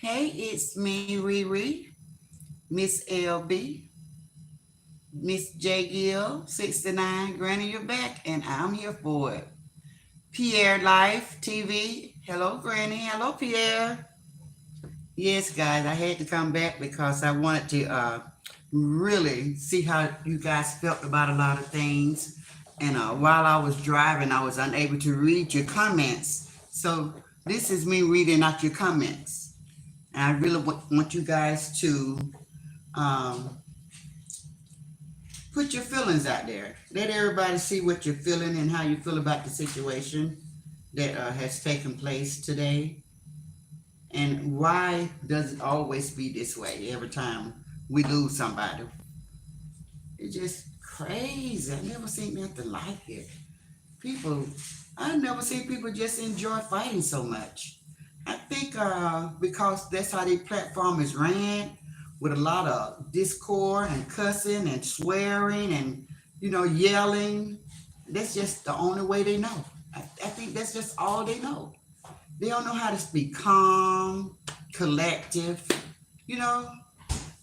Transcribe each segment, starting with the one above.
Hey, it's me, Riri, Miss LB, Miss J Gill, 69. Granny, you're back, and I'm here for it. Pierre Life TV. Hello, Granny. Hello, Pierre. Yes, guys, I had to come back because I wanted to really see how you guys felt about a lot of things. And while I was driving, I was unable to read your comments. So this is me reading out your comments. And I really want you guys to um, put your feelings out there. Let everybody see what you're feeling and how you feel about the situation that has taken place today. And why does it always be this way every time we lose somebody? It's just crazy. I never seen nothing like it. People, I never seen people just enjoy fighting so much. I think because that's how their platform is ran, with a lot of discord and cussing and swearing and yelling. That's just the only way they know. I think that's just all they know. They don't know how to speak calm, collective. You know,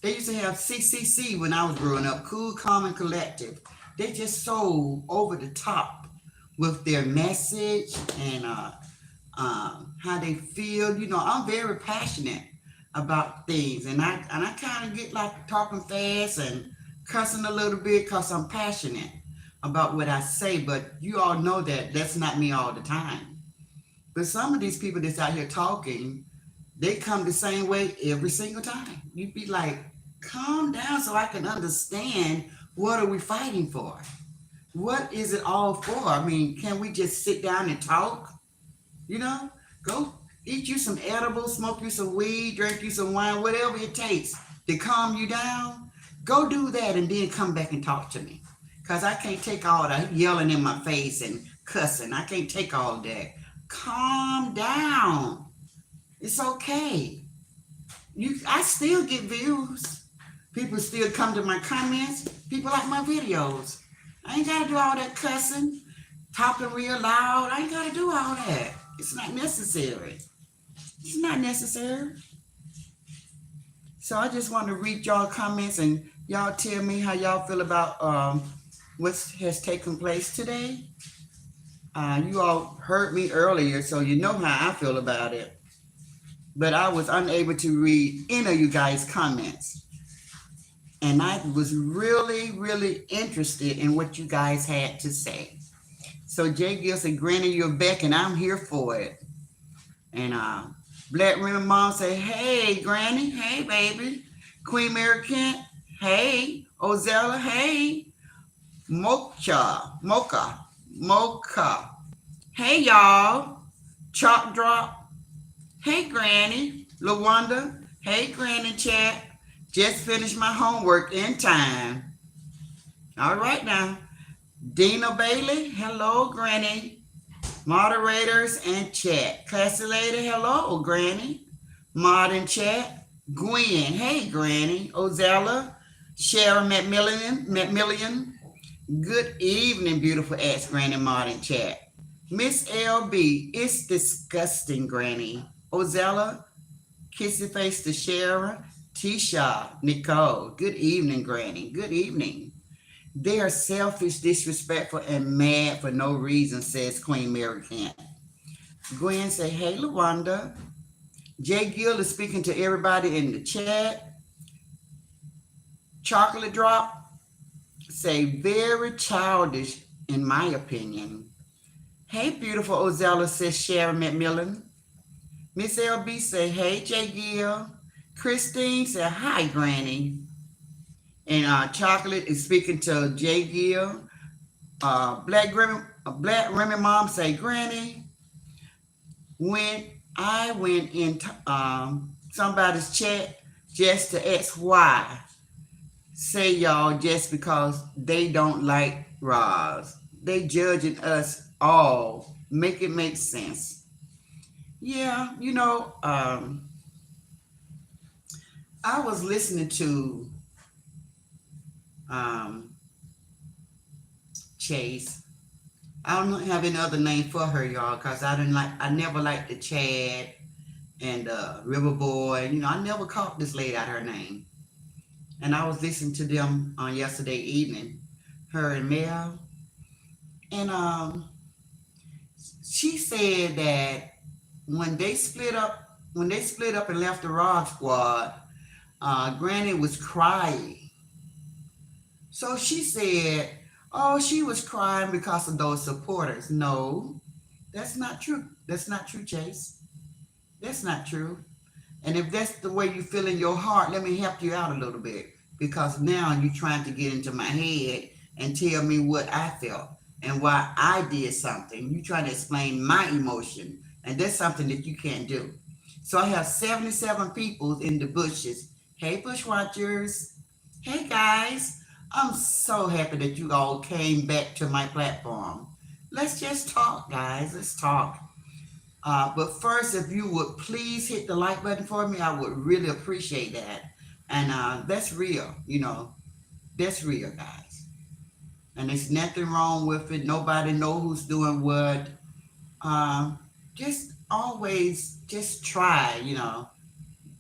they used to have CCC when I was growing up, cool, calm, and collective. They just so over the top with their message and how they feel. I'm very passionate about things, and I kind of get like talking fast and cussing a little bit because I'm passionate about what I say. But you all know that that's not me all the time. But some of these people that's out here talking, they come the same way every single time. You'd be like, calm down so I can understand what are we fighting for? What is it all for? I mean, can we just sit down and talk? You know, go eat you some edibles, smoke you some weed, drink you some wine, whatever it takes to calm you down. Go do that and then come back and talk to me. Because I can't take all that yelling in my face and cussing. I can't take all that. Calm down. It's okay. I still get views. People still come to my comments. People like my videos. I ain't got to do all that cussing, talking real loud. I ain't got to do all that. It's not necessary. It's not necessary. So I just want to read y'all comments and y'all tell me how y'all feel about what has taken place today. You all heard me earlier, so you know how I feel about it. But I was unable to read any of you guys' comments. And I was really, really interested in what you guys had to say. So Jay Gill said, Granny, you're back and I'm here for it. And Black Women Mom said, hey, Granny. Hey, baby. Queen Mary Kent. Hey. Ozella. Hey. Mocha. Hey, y'all. Chalk Drop. Hey, Granny. LaWanda. Hey, Granny Chat. Just finished my homework in time. All right now. Dina Bailey. Hello, Granny. Moderators and chat. Classy Lady. Hello, Granny. Mod and chat. Gwen. Hey, Granny. Ozella. Sharon McMillian. Good evening, beautiful ass Granny Mod and chat. Miss LB. It's disgusting, Granny. Ozella. Kissy face to Sharon. Tisha. Nicole. Good evening, Granny. Good evening. They are selfish, disrespectful, and mad for no reason, says Queen Mary Kent. Gwen say, hey, LaWanda. Jay Gill is speaking to everybody in the chat. Chocolate Drop say, very childish, in my opinion. Hey, beautiful Ozella, says Sharon McMillan. Miss LB say, hey, Jay Gill. Christine say, hi, Granny. And Chocolate is speaking to Jay Gill. Black Remy Mom say, Granny, when I went in somebody's chat just to ask why, say y'all just because they don't like ROS. They judging us all. Make it make sense. Yeah, I was listening to Chase. I don't have any other name for her, y'all, because I never liked the Chad and River Boy. You know, I never caught this lady out her name. And I was listening to them on yesterday evening, her and Mel, and she said that when they split up, and left the Rock Squad, Granny was crying. So she said, "Oh, she was crying because of those supporters." No, that's not true. That's not true, Chase. That's not true. And if that's the way you feel in your heart, let me help you out a little bit. Because now you're trying to get into my head and tell me what I felt and why I did something. You're trying to explain my emotion. And that's something that you can't do. So I have 77 people in the bushes. Hey, bushwatchers. Hey, guys. I'm so happy that you all came back to my platform. Let's just talk, guys. Let's talk. But first, if you would please hit the like button for me, I would really appreciate that. And that's real, that's real, guys. And there's nothing wrong with it. Nobody know who's doing what. Just always just try,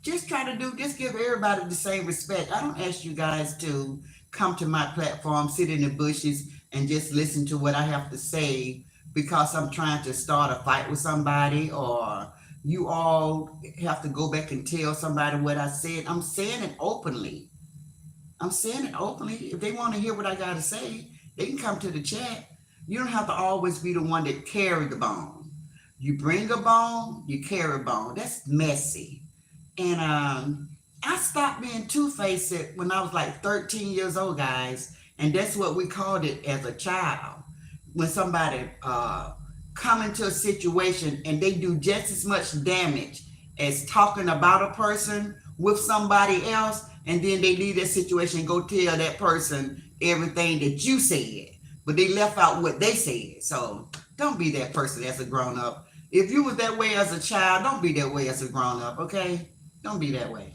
just try to just give everybody the same respect. I don't ask you guys to come to my platform, sit in the bushes, and just listen to what I have to say because I'm trying to start a fight with somebody, or you all have to go back and tell somebody what I said. I'm saying it openly. I'm saying it openly. If they want to hear what I got to say, they can come to the chat. You don't have to always be the one that carry the bone. You bring a bone, you carry a bone. That's messy. And I stopped being two-faced when I was like 13 years old, guys. And that's what we called it as a child. When somebody come into a situation and they do just as much damage as talking about a person with somebody else, and then they leave that situation and go tell that person everything that you said, but they left out what they said. So don't be that person as a grown-up. If you was that way as a child, don't be that way as a grown-up, okay? Don't be that way.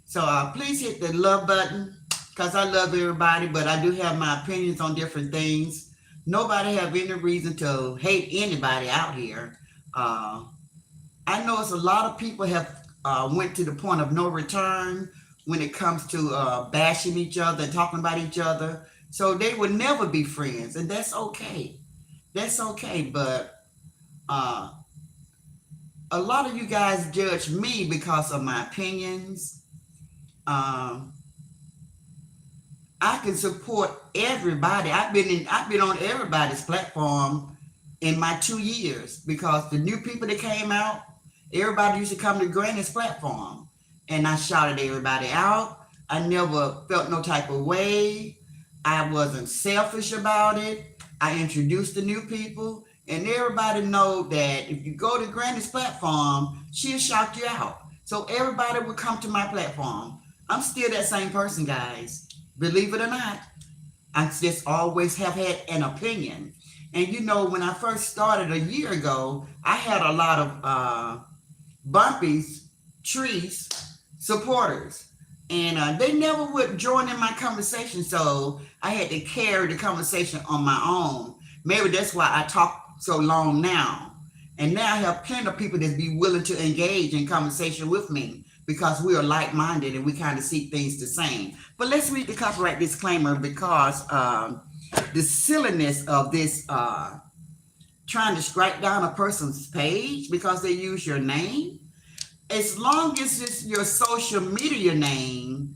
So please hit the love button because I love everybody, but I do have my opinions on different things. Nobody have any reason to hate anybody out here. I know it's a lot of people have went to the point of no return when it comes to bashing each other and talking about each other. So they would never be friends, and that's okay. That's okay, but uh, a lot of you guys judge me because of my opinions. Um, I can support everybody. I've been on everybody's platform in my 2 years because the new people that came out, everybody used to come to Granny's platform, and I shouted everybody out. I never felt no type of way. I wasn't selfish about it. I introduced the new people, and everybody know that if you go to Granny's platform, she'll shout you out. So everybody will come to my platform. I'm still that same person, guys. Believe it or not, I just always have had an opinion. And when I first started a year ago, I had a lot of bumpies, trees, supporters. And they never would join in my conversation. So I had to carry the conversation on my own. Maybe that's why I talk so long now. And now I have plenty of people that be willing to engage in conversation with me because we are like-minded and we kind of see things the same. But let's read the copyright disclaimer because the silliness of this trying to strike down a person's page because they use your name. As long as it's your social media name,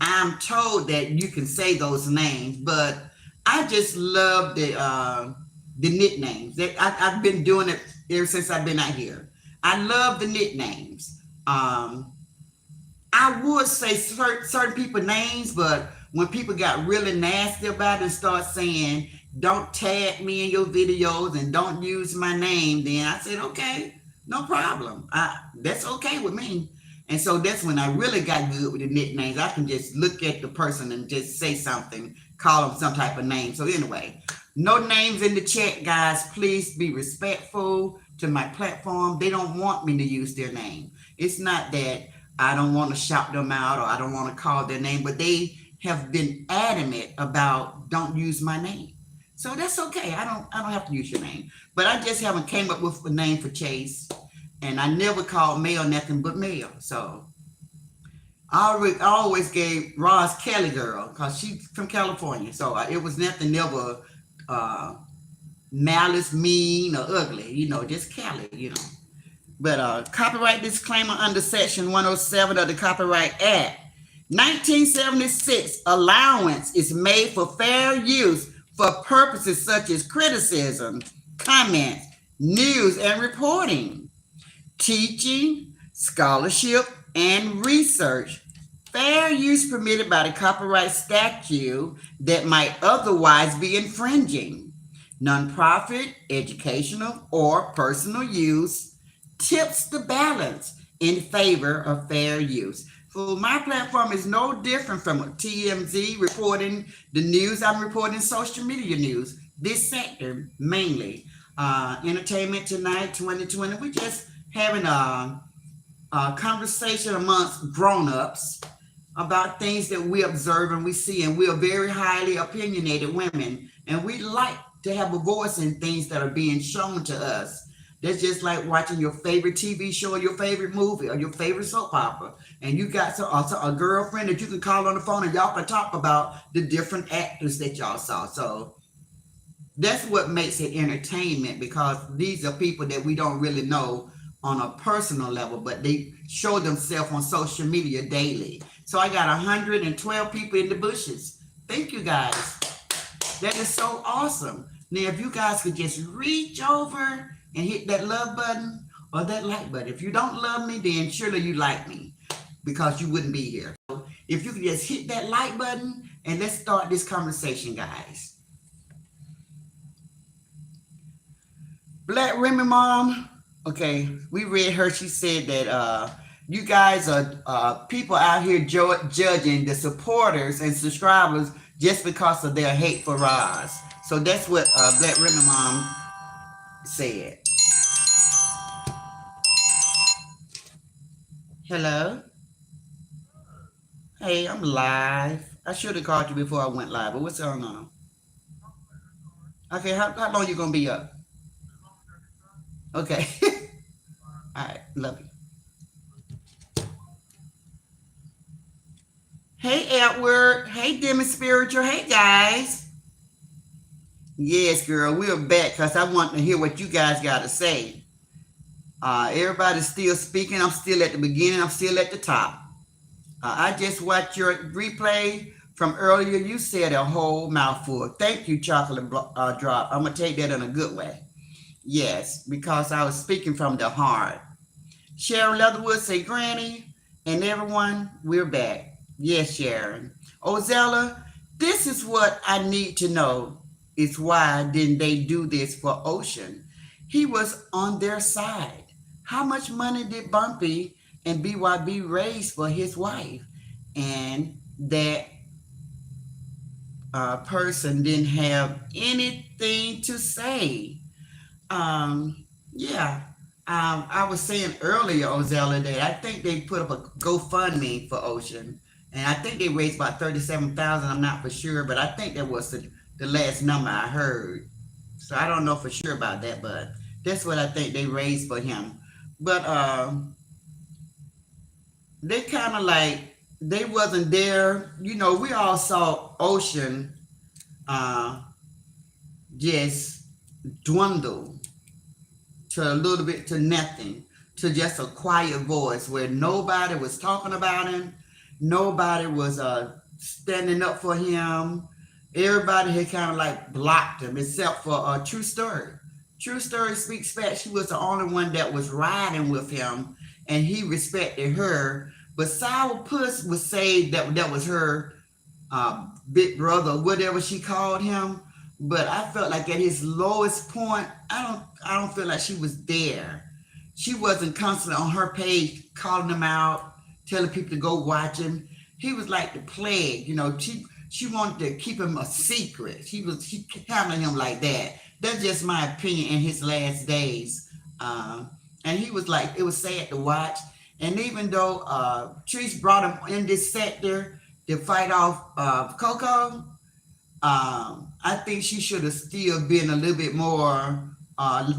I'm told that you can say those names, but I just love the nicknames. I've been doing it ever since I've been out here. I love the nicknames. I would say certain people names, but when people got really nasty about it and start saying, don't tag me in your videos and don't use my name, then I said, okay, no problem. That's okay with me. And so that's when I really got good with the nicknames. I can just look at the person and just say something, call them some type of name. So anyway, no names in the chat, guys. Please be respectful to my platform. They don't want me to use their name. It's not that I don't want to shout them out or I don't want to call their name, but they have been adamant about don't use my name. So that's okay. I don't have to use your name. But I just haven't came up with a name for Chase. And I never called Mel nothing but Mel. So I always gave Ross Kelly girl because she's from California. So it was nothing never uh, malice, mean, or ugly. Just Kelly. But copyright disclaimer under Section 107 of the Copyright Act. 1976 allowance is made for fair use for purposes such as criticism, comments, news and reporting, teaching, scholarship, and research. Fair use permitted by the copyright statute that might otherwise be infringing. Nonprofit, educational, or personal use tips the balance in favor of fair use. So my platform is no different from TMZ reporting the news. I'm reporting social media news. This sector mainly. Entertainment Tonight 2020. We're just having a conversation amongst grown-ups about things that we observe and we see, and we are very highly opinionated women, and we like to have a voice in things that are being shown to us. That's just like watching your favorite TV show or your favorite movie or your favorite soap opera, and you got a girlfriend that you can call on the phone and y'all can talk about the different actors that y'all saw. So that's what makes it entertainment, because these are people that we don't really know on a personal level, but they show themselves on social media daily. So I got 112 people in the bushes. Thank you guys. That is so awesome. Now, if you guys could just reach over and hit that love button or that like button. If you don't love me, then surely you like me, because you wouldn't be here. So if you could just hit that like button and let's start this conversation, guys. Black Remy Mom, okay, we read her. She said that you guys are people out here judging the supporters and subscribers just because of their hate for ROS. So that's what Black Remy Mom said. Hello? Hey, I'm live. I should have called you before I went live, but what's going on? Okay, how long you going to be up? Okay. All right, love you. Hey, Edward. Hey, Demi Spiritual. Hey, guys. Yes, girl, we're back because I want to hear what you guys got to say. Everybody's still speaking. I'm still at the beginning. I'm still at the top. I just watched your replay from earlier. You said a whole mouthful. Thank you, Chocolate Drop. I'm going to take that in a good way. Yes, because I was speaking from the heart. Sharon Leatherwood say, Granny, and everyone, we're back. Yes, Sharon. Ozella, this is what I need to know. Is why didn't they do this for Ocean? He was on their side. How much money did Bumpy and BYB raise for his wife? And that person didn't have anything to say. Yeah. I was saying earlier, Ozella, that I think they put up a GoFundMe for Ocean. And I think they raised about 37,000. I'm not for sure, but I think that was the last number I heard. So I don't know for sure about that, but that's what I think they raised for him. But they kind of like, they wasn't there. We all saw Ocean just dwindle to a little bit to nothing, to just a quiet voice where nobody was talking about him. Nobody was standing up for him. Everybody had kind of like blocked him, except for True Story. True Story speaks fast. She was the only one that was riding with him, and he respected her. But Sour Puss would say that was her big brother, whatever she called him. But I felt like at his lowest point, I don't feel like she was there. She wasn't constantly on her page calling him out, telling people to go watch him. He was like the plague, she wanted to keep him a secret. She handling him like that. That's just my opinion in his last days. And he was like, it was sad to watch. And even though Trish brought him in this sector to fight off Coco, I think she should have still been a little bit more,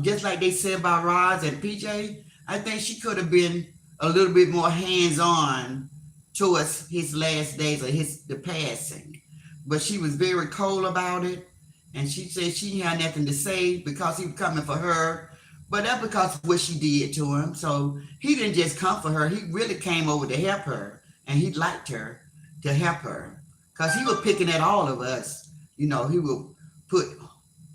just like they said about ROS and PJ. I think she could have been a little bit more hands-on towards his last days or the passing. But she was very cold about it. And she said she had nothing to say because he was coming for her. But that's because of what she did to him. So he didn't just come for her. He really came over to help her. And he liked her to help her. Because he was picking at all of us. You know, he would put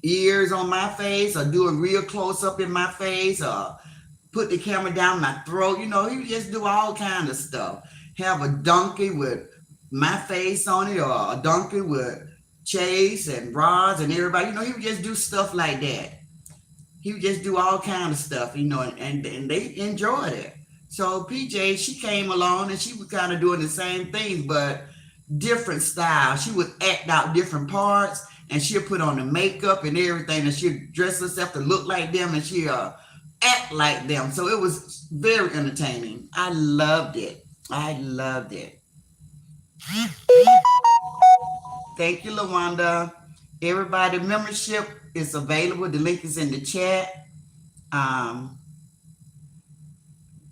ears on my face or do a real close up in my face or put the camera down my throat. You know, he would just do all kind of stuff. Have a donkey with my face on it or a donkey with Chase and Roz and everybody. You know, he would just do stuff like that. He would just do all kind of stuff, you know, and they enjoyed it. So PJ, she came along and she was kind of doing the same things, but different style. She would act out different parts and she'll put on the makeup and everything and she'll dress herself to look like them and she'll act like them. So it was very entertaining. I loved it. I loved it. Thank you, Lawanda. Everybody, membership is available. The link is in the chat.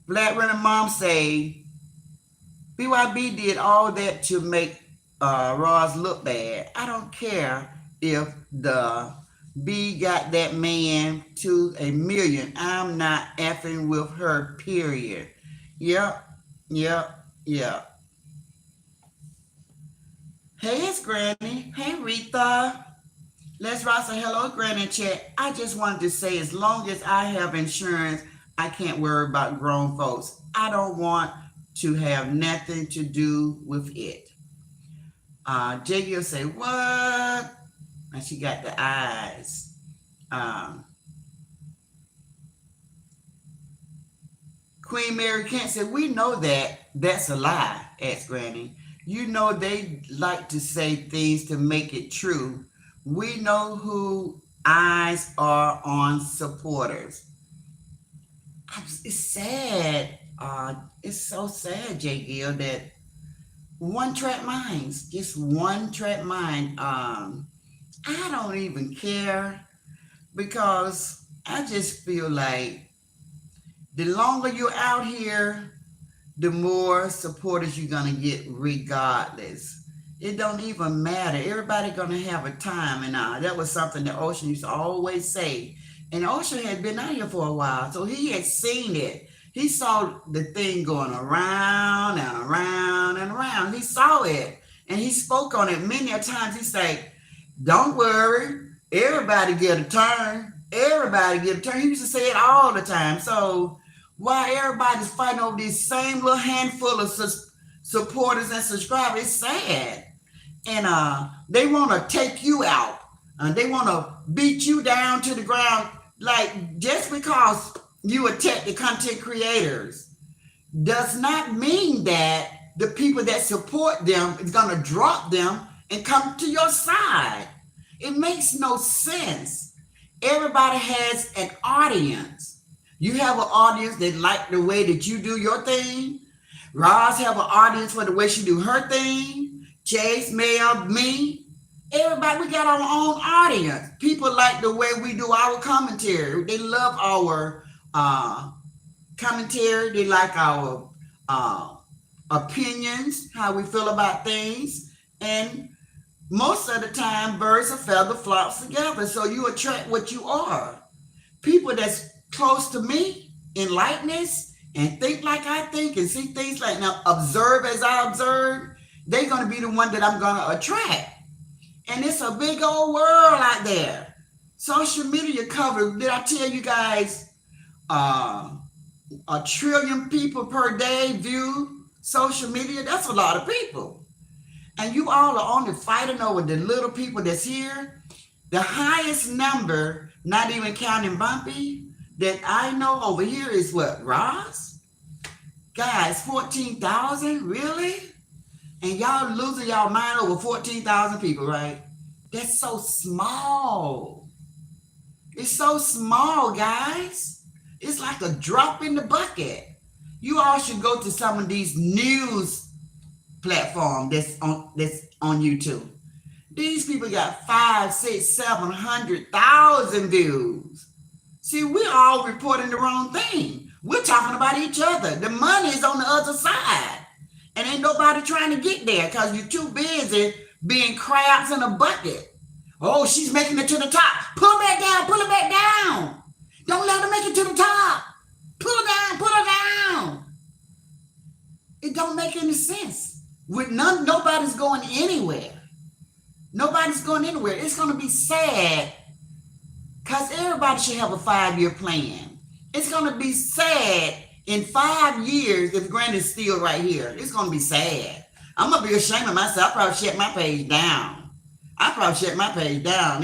Black Running Mom say BYB did all that to make Roz look bad. I don't care if the B got that man to 1 million. I'm not effing with her, period. Yep. Hey, it's Granny. Hey, Rita. Let's write a hello, Granny chat. I just wanted to say, as long as I have insurance, I can't worry about grown folks. I don't want to have nothing to do with it. Jiggy will say, what? And she got the eyes. Queen Mary Kent said, we know that. That's a lie, asked Granny. You know they like to say things to make it true. We know who eyes are on supporters. It's sad. It's so sad, J. Gill, that one-track minds, just one-track mind. I don't even care because I just feel like the longer you're out here, the more supporters you're going to get regardless. It don't even matter. Everybody going to have a time. And that was something that Ocean used to always say. And Ocean had been out here for a while, so he had seen it. He saw the thing going around and around and around. He saw it. And he spoke on it many a times. He said, don't worry. Everybody get a turn. Everybody get a turn. He used to say it all the time. So why everybody's fighting over this same little handful of supporters and subscribers, it's sad. And they want to take you out. They want to beat you down to the ground. Like, just because you attack the content creators does not mean that the people that support them is going to drop them and come to your side. It makes no sense. Everybody has an audience. You have an audience that like the way that you do your thing. Roz have an audience for the way she do her thing. Chase, Mel, me. Everybody, we got our own audience. People like the way we do our commentary. They love our commentary. They like our opinions, how we feel about things. And most of the time, birds of feather flocks together. So you attract what you are. People that's close to me in likeness and think like I think and see things like now, observe as I observe, they're going to be the one that I'm going to attract. And it's a big old world out there. Social media covered, did I tell you guys, 1 trillion people per day view social media? That's a lot of people. And you all are only fighting over the little people that's here. The highest number, not even counting Bumpy, that I know over here is what, Roz? Guys, 14,000, really? And y'all losing y'all mind over 14,000 people, right? That's so small. It's so small, guys. It's like a drop in the bucket. You all should go to some of these news platforms that's on YouTube. These people got 5, 6, 700,000 views. See, we're all reporting the wrong thing. We're talking about each other. The money is on the other side. And ain't nobody trying to get there because you're too busy being crabs in a bucket. Oh, she's making it to the top. Pull her back down, pull her back down. Don't let her make it to the top. Pull her down, pull her down. It don't make any sense. Nobody's going anywhere. Nobody's going anywhere. It's going to be sad because everybody should have a 5-year plan. It's going to be sad in 5 years if Granny's still right here. It's going to be sad. I'm going to be ashamed of myself. I probably shut my page down.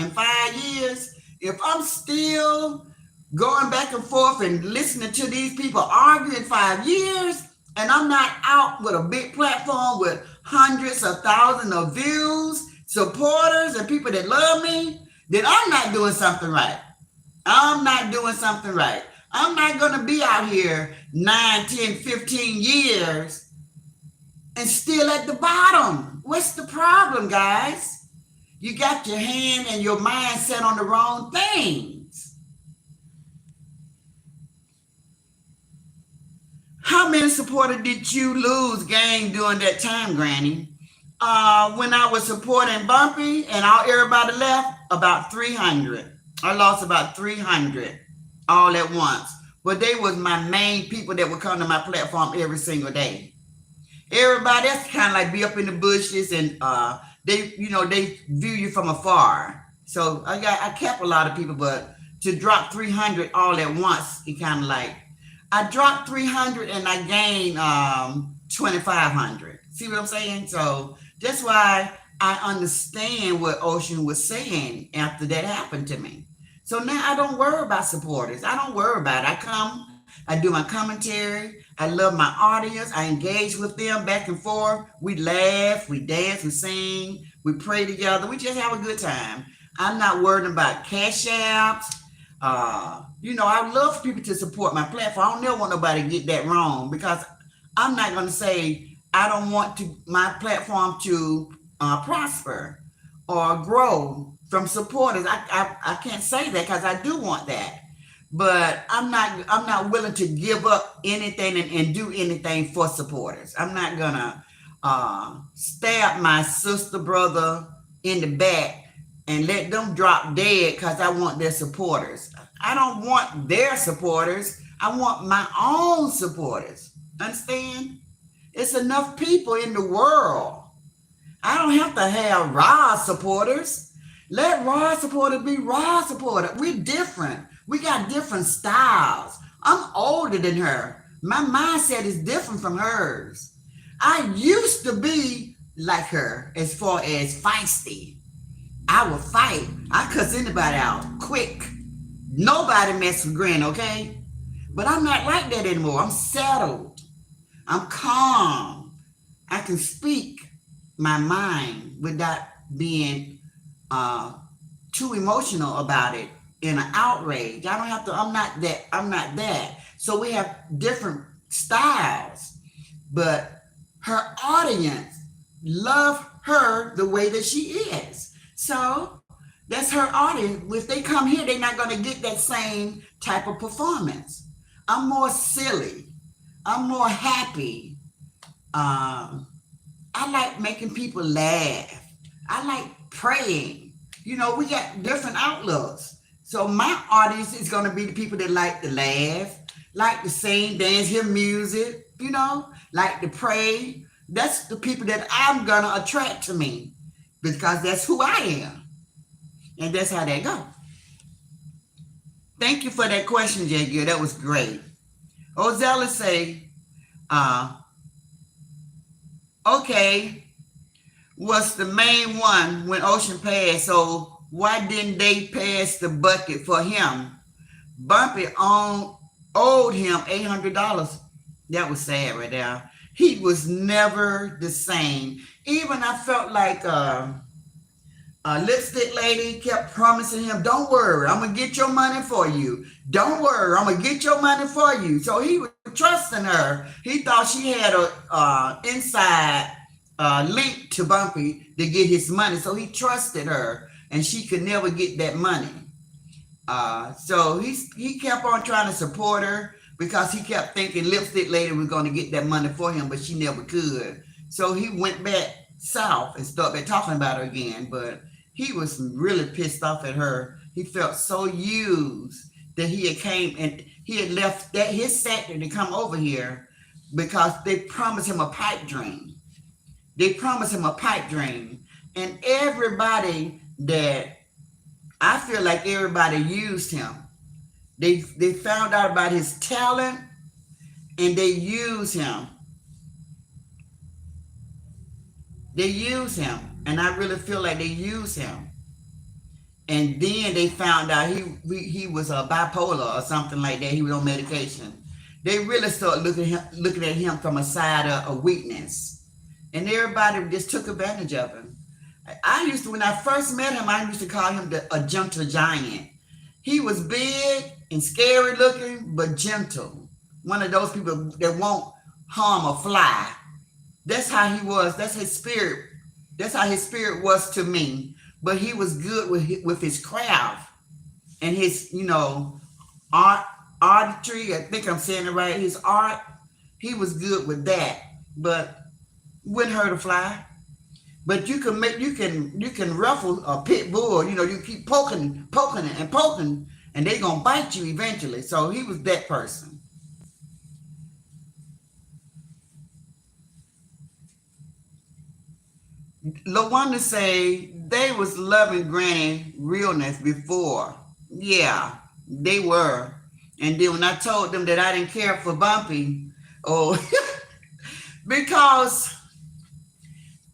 In 5 years, if I'm still going back and forth and listening to these people argue in 5 years, and I'm not out with a big platform with hundreds of thousands of views, supporters, and people that love me, then I'm not doing something right. I'm not going to be out here 9, 10, 15 years and still at the bottom. What's the problem, guys? You got your hand and your mind set on the wrong things. How many supporters did you lose, gang, during that time, Granny? When I was supporting Bumpy and everybody left, about 300. I lost about 300 all at once. But they was my main people that would come to my platform every single day. Everybody else kind of like be up in the bushes and they view you from afar. So I kept a lot of people, but to drop 300 all at once, it kind of like, I dropped 300 and I gained 2,500. See what I'm saying? So that's why I understand what Ocean was saying after that happened to me. So now I don't worry about supporters. I don't worry about it. I come, I do my commentary. I love my audience. I engage with them back and forth. We laugh, we dance, we sing, we pray together. We just have a good time. I'm not worried about cash apps. I love for people to support my platform. I don't never want nobody to get that wrong because I'm not going to say I don't want my platform to prosper or grow from supporters. I can't say that because I do want that. But I'm not willing to give up anything and do anything for supporters. I'm not gonna stab my sister, brother in the back and let them drop dead because I want their supporters. I don't want their supporters. I want my own supporters. Understand? It's enough people in the world. I don't have to have ROS supporters. Let ROS supporters be ROS supporters. We're different. We got different styles. I'm older than her. My mindset is different from hers. I used to be like her as far as feisty. I would fight. I cuss anybody out quick. Nobody mess with Granny, okay? But I'm not like that anymore. I'm settled. I'm calm. I can speak my mind without being too emotional about it in an outrage. I don't have to, I'm not that. So we have different styles, but her audience love her the way that she is. So that's her audience. If they come here, they're not going to get that same type of performance. I'm more silly. I'm more happy. I like making people laugh. I like praying. We got different outlooks. So my audience is going to be the people that like to laugh, like to sing, dance, hear music, like to pray. That's the people that I'm going to attract to me because that's who I am. And that's how that go. Thank you for that question, J. Gill. That was great. Ozella say, okay, was the main one when Ocean passed, so why didn't they pass the bucket for him? Bumpy owed him $800. That was sad right there. He was never the same. Even I felt like a lipstick lady kept promising him, don't worry, I'm going to get your money for you. Don't worry, I'm going to get your money for you. So he was trusting her. He thought she had a inside link to Bumpy to get his money. So he trusted her. And she could never get that money. So he kept on trying to support her. because he kept thinking Lipstick Lady was going to get that money for him, but she never could. So he went back south and started talking about her again. But he was really pissed off at her. He felt so used that he had came and he had left that his sector to come over here because they promised him a pipe dream. They promised him a pipe dream. And everybody that I feel like everybody used him. They found out about his talent and they used him. They used him. And I really feel like they used him. And then they found out he was a bipolar or something like that. He was on medication. They really started looking at him from a side of weakness. And everybody just took advantage of him. When I first met him, I used to call him a gentle giant. He was big and scary looking, but gentle. One of those people that won't harm a fly. That's how he was. That's his spirit. That's how his spirit was to me. But he was good with his craft and his, artistry. I think I'm saying it right. His art. He was good with that, but wouldn't hurt a fly. But you can ruffle a pit bull. You keep poking and poking, and they're gonna bite you eventually. So he was that person. LaWanda say they was loving Granny realness before. Yeah, they were. And then when I told them that I didn't care for Bumpy, oh, because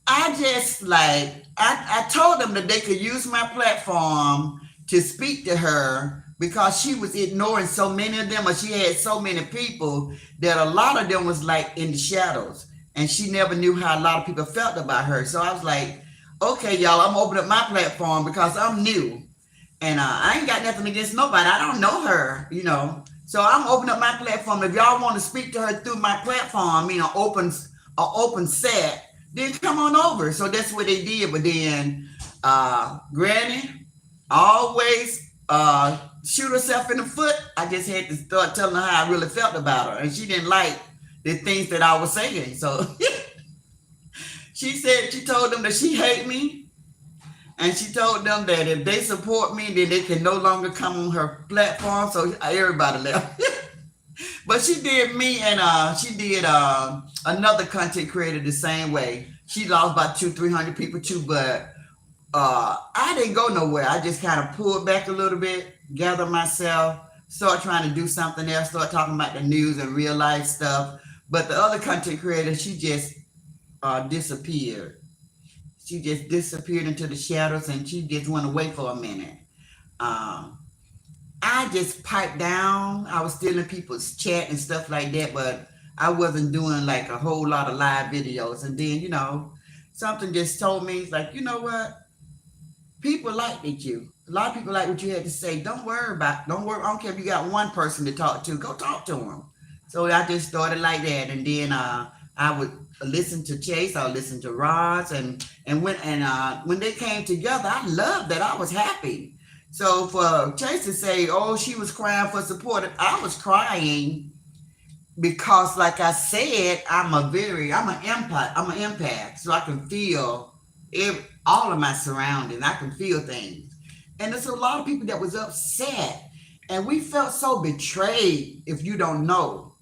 I just I told them that they could use my platform to speak to her because she was ignoring so many of them, or she had so many people that a lot of them was like in the shadows, and she never knew how a lot of people felt about her. So I was like, okay, y'all, I'm opening up my platform because I'm new, and I ain't got nothing against nobody. I don't know her, So I'm opening up my platform. If y'all want to speak to her through my platform, open set, then come on over. So that's what they did. But then Granny always shoot herself in the foot. I just had to start telling her how I really felt about her. And she didn't like the things that I was saying. So she told them that she hate me. And she told them that if they support me, then they can no longer come on her platform. So everybody left. But she did me, and she did another content creator the same way. She lost about 200-300 people too, but I didn't go nowhere. I just kind of pulled back a little bit, gather myself, start trying to do something else, start talking about the news and real life stuff. But the other content creator, she just disappeared. She just disappeared into the shadows, and she just went away for a minute. I just piped down. I was still in people's chat and stuff like that, but I wasn't doing like a whole lot of live videos. And then, something just told me, it's like, you know what? People liked you. A lot of people like what you had to say. Don't worry. I don't care if you got one person to talk to. Go talk to them. So I just started like that. And then I would listen to Chase. I would listen to ROS. And when they came together, I loved that. I was happy. So for Chase to say, oh, she was crying for support, I was crying because, like I said, I'm an empath. So I can feel all of my surroundings. I can feel things. And there's a lot of people that was upset. And we felt so betrayed, if you don't know,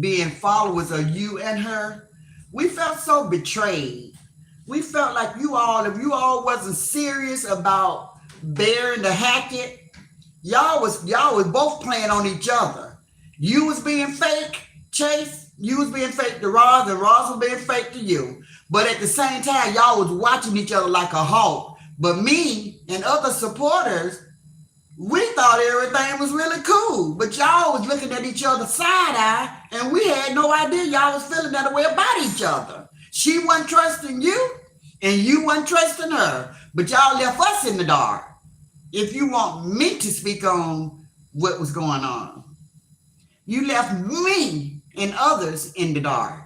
being followers of you and her. We felt so betrayed. We felt like if you all wasn't serious about bearing the Hackett, y'all was both playing on each other. You was being fake, Chase. You was being fake to ROS, and ROS was being fake to you. But at the same time, y'all was watching each other like a hawk. But me and other supporters, we thought everything was really cool. But y'all was looking at each other side eye, and we had no idea y'all was feeling that way about each other. She wasn't trusting you, and you wasn't trusting her. But y'all left us in the dark. If you want me to speak on what was going on, you left me and others in the dark.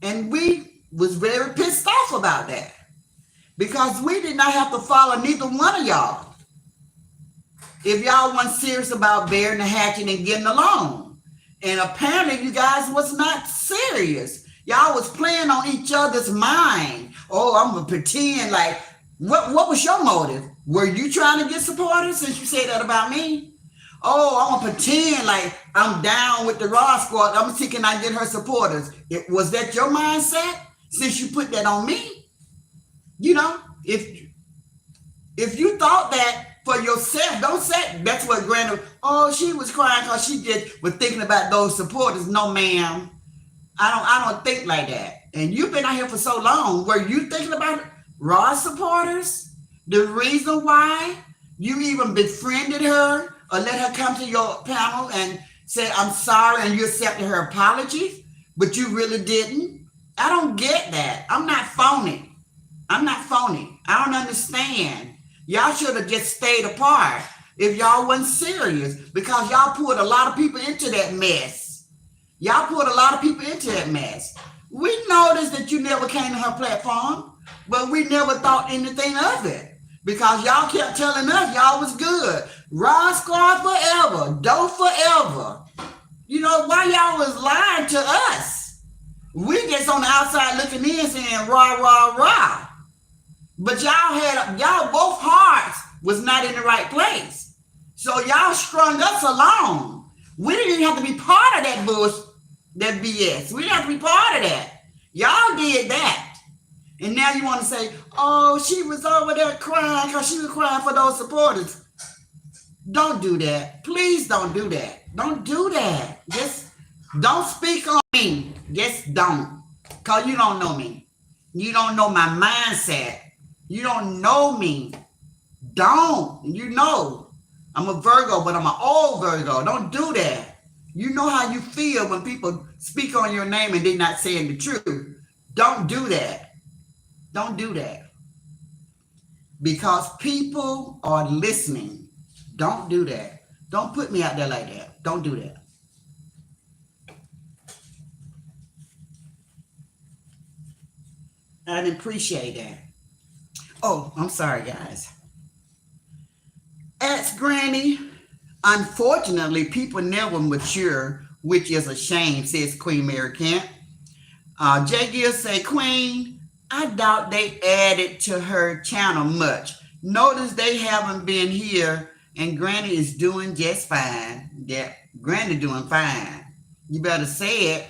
And we was very pissed off about that because we did not have to follow neither one of y'all. If y'all weren't serious about bearing the hatchet and getting along. And apparently you guys was not serious. Y'all was playing on each other's mind. Oh, I'm gonna pretend like what was your motive? Were you trying to get supporters since you said that about me? Oh, I'm gonna pretend like I'm down with the ROS squad. I'm thinking I get her supporters. Was that your mindset since you put that on me? You know, if you thought that for yourself, don't say that's what Granny. Oh, she was crying because she just was thinking about those supporters. No, ma'am, I don't think like that. And you've been out here for so long. Were you thinking about ROS supporters? The reason why you even befriended her or let her come to your panel and say I'm sorry and you accepted her apology, but you really didn't. I don't get that. I'm not phony. I don't understand. Y'all should have just stayed apart if y'all wasn't serious because y'all pulled a lot of people into that mess. We noticed that you never came to her platform, but we never thought anything of it because y'all kept telling us y'all was good. ROS squad forever, dope forever. You know, why y'all was lying to us? We just on the outside looking in saying rah, rah, rah. But y'all both hearts was not in the right place. So y'all strung us along. We didn't even have to be part of that that BS. We didn't have to be part of that. Y'all did that. And now you want to say, oh, she was over there crying because she was crying for those supporters. Don't do that. Please don't do that. Don't do that. Just don't speak on me. Just don't. Because you don't know me. You don't know my mindset. You don't know me. Don't. You know. I'm a Virgo, but I'm an old Virgo. Don't do that. You know how you feel when people speak on your name and they're not saying the truth. Don't do that. Don't do that. Because people are listening. Don't do that. Don't put me out there like that. Don't do that. I didn't appreciate that. Oh, I'm sorry, guys. Ask Granny. Unfortunately, people never mature, which is a shame, says Queen Mary Kent. Jay Gill say, Queen, I doubt they added to her channel much. Notice they haven't been here, and Granny is doing just fine. Yeah, Granny doing fine. You better say it.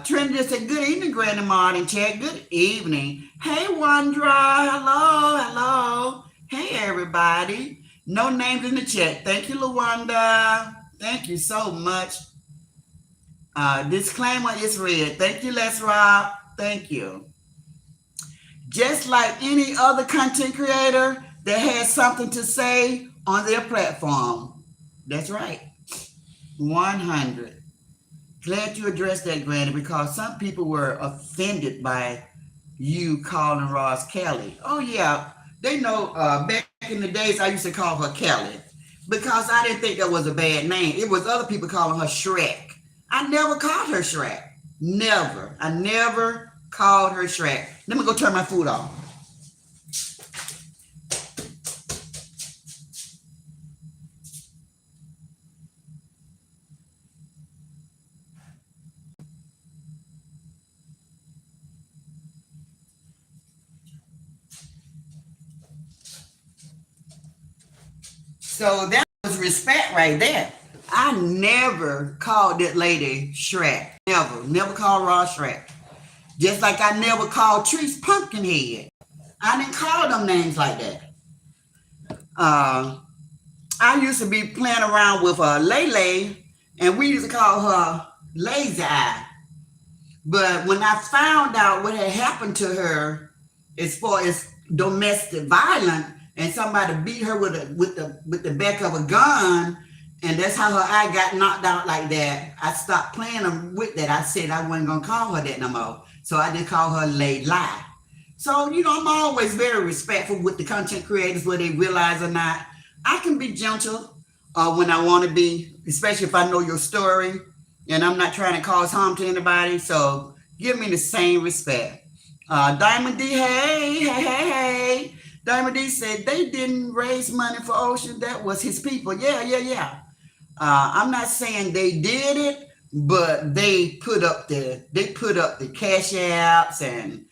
Trinity said, good evening, Granny Martin chat. Good evening. Hey, Wandra. Hello. Hey, everybody. No names in the chat. Thank you, Lawanda. Thank you so much. Disclaimer is read. Thank you, Les Rob. Thank you. Just like any other content creator that has something to say on their platform. That's right. 100. Glad you addressed that, Granny, because some people were offended by you calling Ross Kelly. Oh, yeah. They know back in the days I used to call her Kelly because I didn't think that was a bad name. It was other people calling her Shrek. I never called her Shrek. Never. I never called her Shrek. Let me go turn my food off. So that was respect right there. I never called that lady Shrek. Never called Ross Shrek. Just like I never called Treese Pumpkinhead. I didn't call them names like that. I used to be playing around with Lele, and we used to call her Lazy Eye. But when I found out what had happened to her as far as domestic violence, and somebody beat her with the back of a gun, and that's how her eye got knocked out like that, I stopped playing with that. I said I wasn't gonna call her that no more. So I just call her Lay Lie. So, you know, I'm always very respectful with the content creators, whether they realize or not. I can be gentle when I want to be, especially if I know your story and I'm not trying to cause harm to anybody. So give me the same respect. Diamond D, hey. Diamond D said they didn't raise money for Ocean. That was his people. Yeah. I'm not saying they did it, but they put up the cash apps, and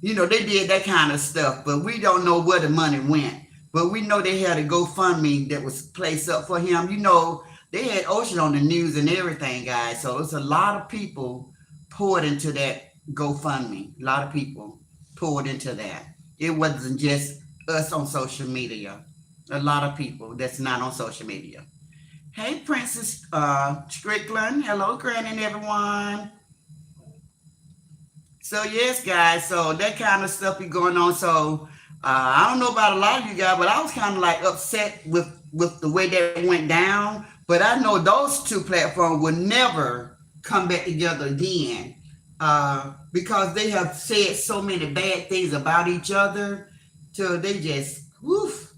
they did that kind of stuff, but we don't know where the money went. But we know they had a GoFundMe that was placed up for him. They had Ocean on the news and everything, guys. So it's a lot of people poured into that GoFundMe. A lot of people poured into that. It wasn't just us on social media. A lot of people that's not on social media. Hey, Princess Strickland. Hello, Granny and everyone. So yes, guys. So that kind of stuff be going on. So I don't know about a lot of you guys, but I was kind of like upset with the way that went down. But I know those two platforms will never come back together again, because they have said so many bad things about each other till they just woof.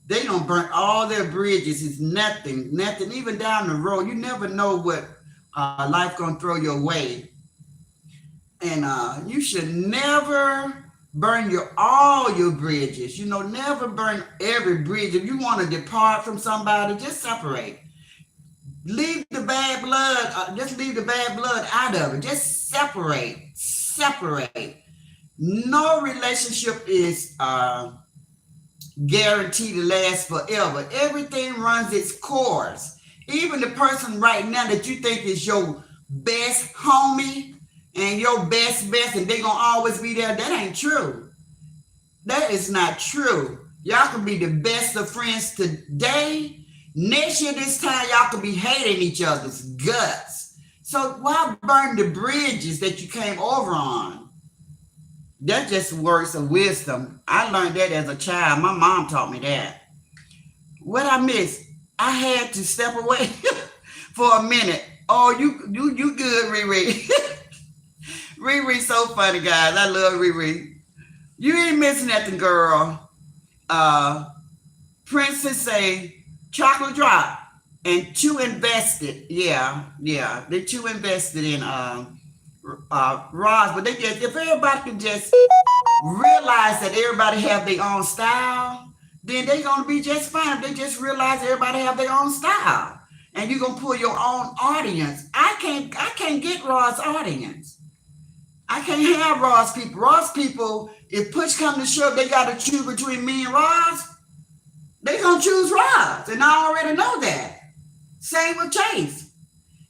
They don't burn all their bridges. It's nothing, nothing. Even down the road, you never know what life gonna throw your way, and you should never burn all your bridges. Never burn every bridge. If you want to depart from somebody, just separate. Leave the bad blood. Just leave the bad blood out of it. Just separate. No relationship is guaranteed to last forever. Everything runs its course. Even the person right now that you think is your best homie and your best, and they gonna always be there, that ain't true. That is not true. Y'all can be the best of friends today. Next year, this time, y'all could be hating each other's guts. So why burn the bridges that you came over on? That's just words of wisdom. I learned that as a child. My mom taught me that. What I missed, I had to step away for a minute. Oh, you good, Riri. Riri's so funny, guys. I love Riri. You ain't missing nothing, girl. Princess say chocolate drop and two invested. Yeah. They two invested in ROS, but they just, if everybody can just realize that everybody have their own style, then they gonna be just fine. If they just realize everybody have their own style, and you gonna pull your own audience. I can't get ROS audience. I can't have ROS people. ROS people, if push come to shove, they got to choose between me and ROS. They gonna choose ROS, and I already know that. Same with Chase.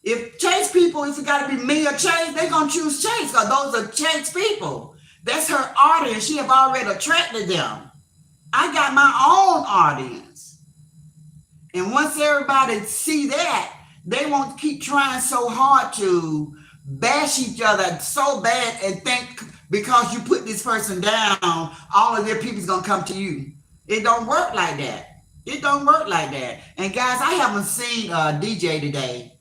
If Chase people, if it got to be me or Chase, they gonna choose Chase because those are Chase people. That's her audience. She have already attracted them. I got my own audience, and once everybody see that, they won't keep trying so hard to bash each other so bad and think because you put this person down, all of their people's gonna come to you. It don't work like that. It don't work like that. And guys, I haven't seen DJ today,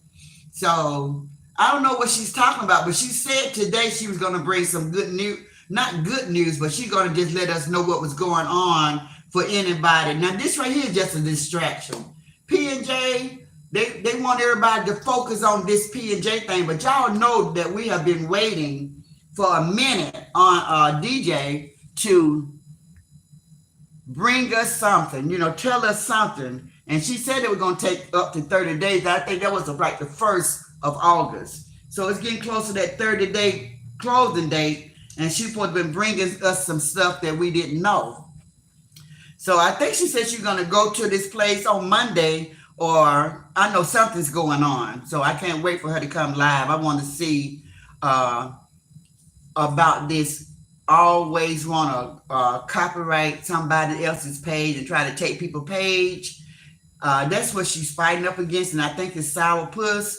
so I don't know what she's talking about. But she said today she was gonna bring some good news, not good news, but she's gonna just let us know what was going on for anybody. Now this right here is just a distraction. P&J. They want everybody to focus on this P&J thing, but y'all know that we have been waiting for a minute on DJ to bring us something, tell us something. And she said it was going to take up to 30 days. I think that was like the 1st of August. So it's getting close to that 30-day closing date, and she's supposed to be bringing us some stuff that we didn't know. So I think she said she's going to go to this place on Monday, or I know something's going on. So I can't wait for her to come live. I want to see about this. Always want to copyright somebody else's page and try to take people's page. That's what she's fighting up against, and I think it's sourpuss.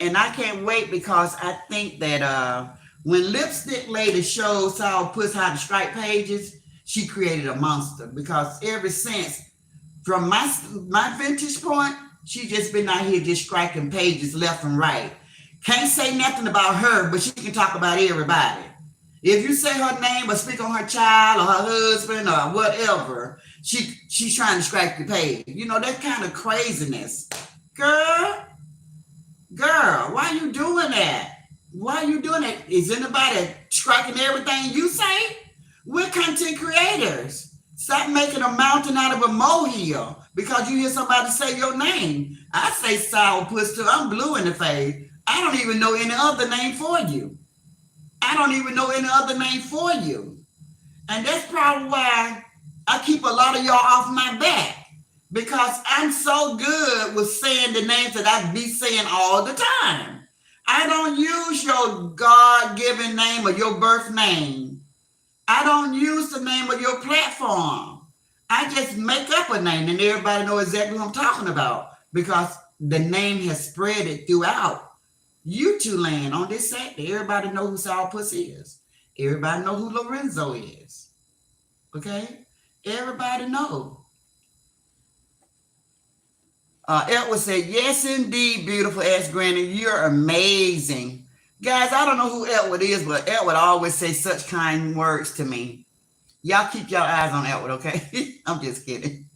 And I can't wait because I think that when Lipstick Lady showed sourpuss how to strike pages, she created a monster. Because ever since, from my vantage point, she just been out here just striking pages left and right. Can't say nothing about her, but she can talk about everybody. If you say her name or speak on her child or her husband or whatever, she's trying to strike the page. That kind of craziness. Girl, why you doing that? Why you doing that? Is anybody striking everything you say? We're content creators. Stop making a mountain out of a molehill because you hear somebody say your name. I say sourpuss too. I'm blue in the face. I don't even know any other name for you. I don't even know any other name for you. And that's probably why I keep a lot of y'all off my back. Because I'm so good with saying the names that I be saying all the time. I don't use your God-given name or your birth name. I don't use the name of your platform. I just make up a name and everybody know exactly what I'm talking about because the name has spread it throughout YouTube land on this Saturday. Everybody know who Sourpuss is. Everybody know who Lorenzo is. Okay? Everybody know. Edward said, yes, indeed, beautiful ass Granny. You're amazing. Guys, I don't know who Edward is, but Edward always says such kind words to me. Y'all keep your eyes on Edward, okay? I'm just kidding.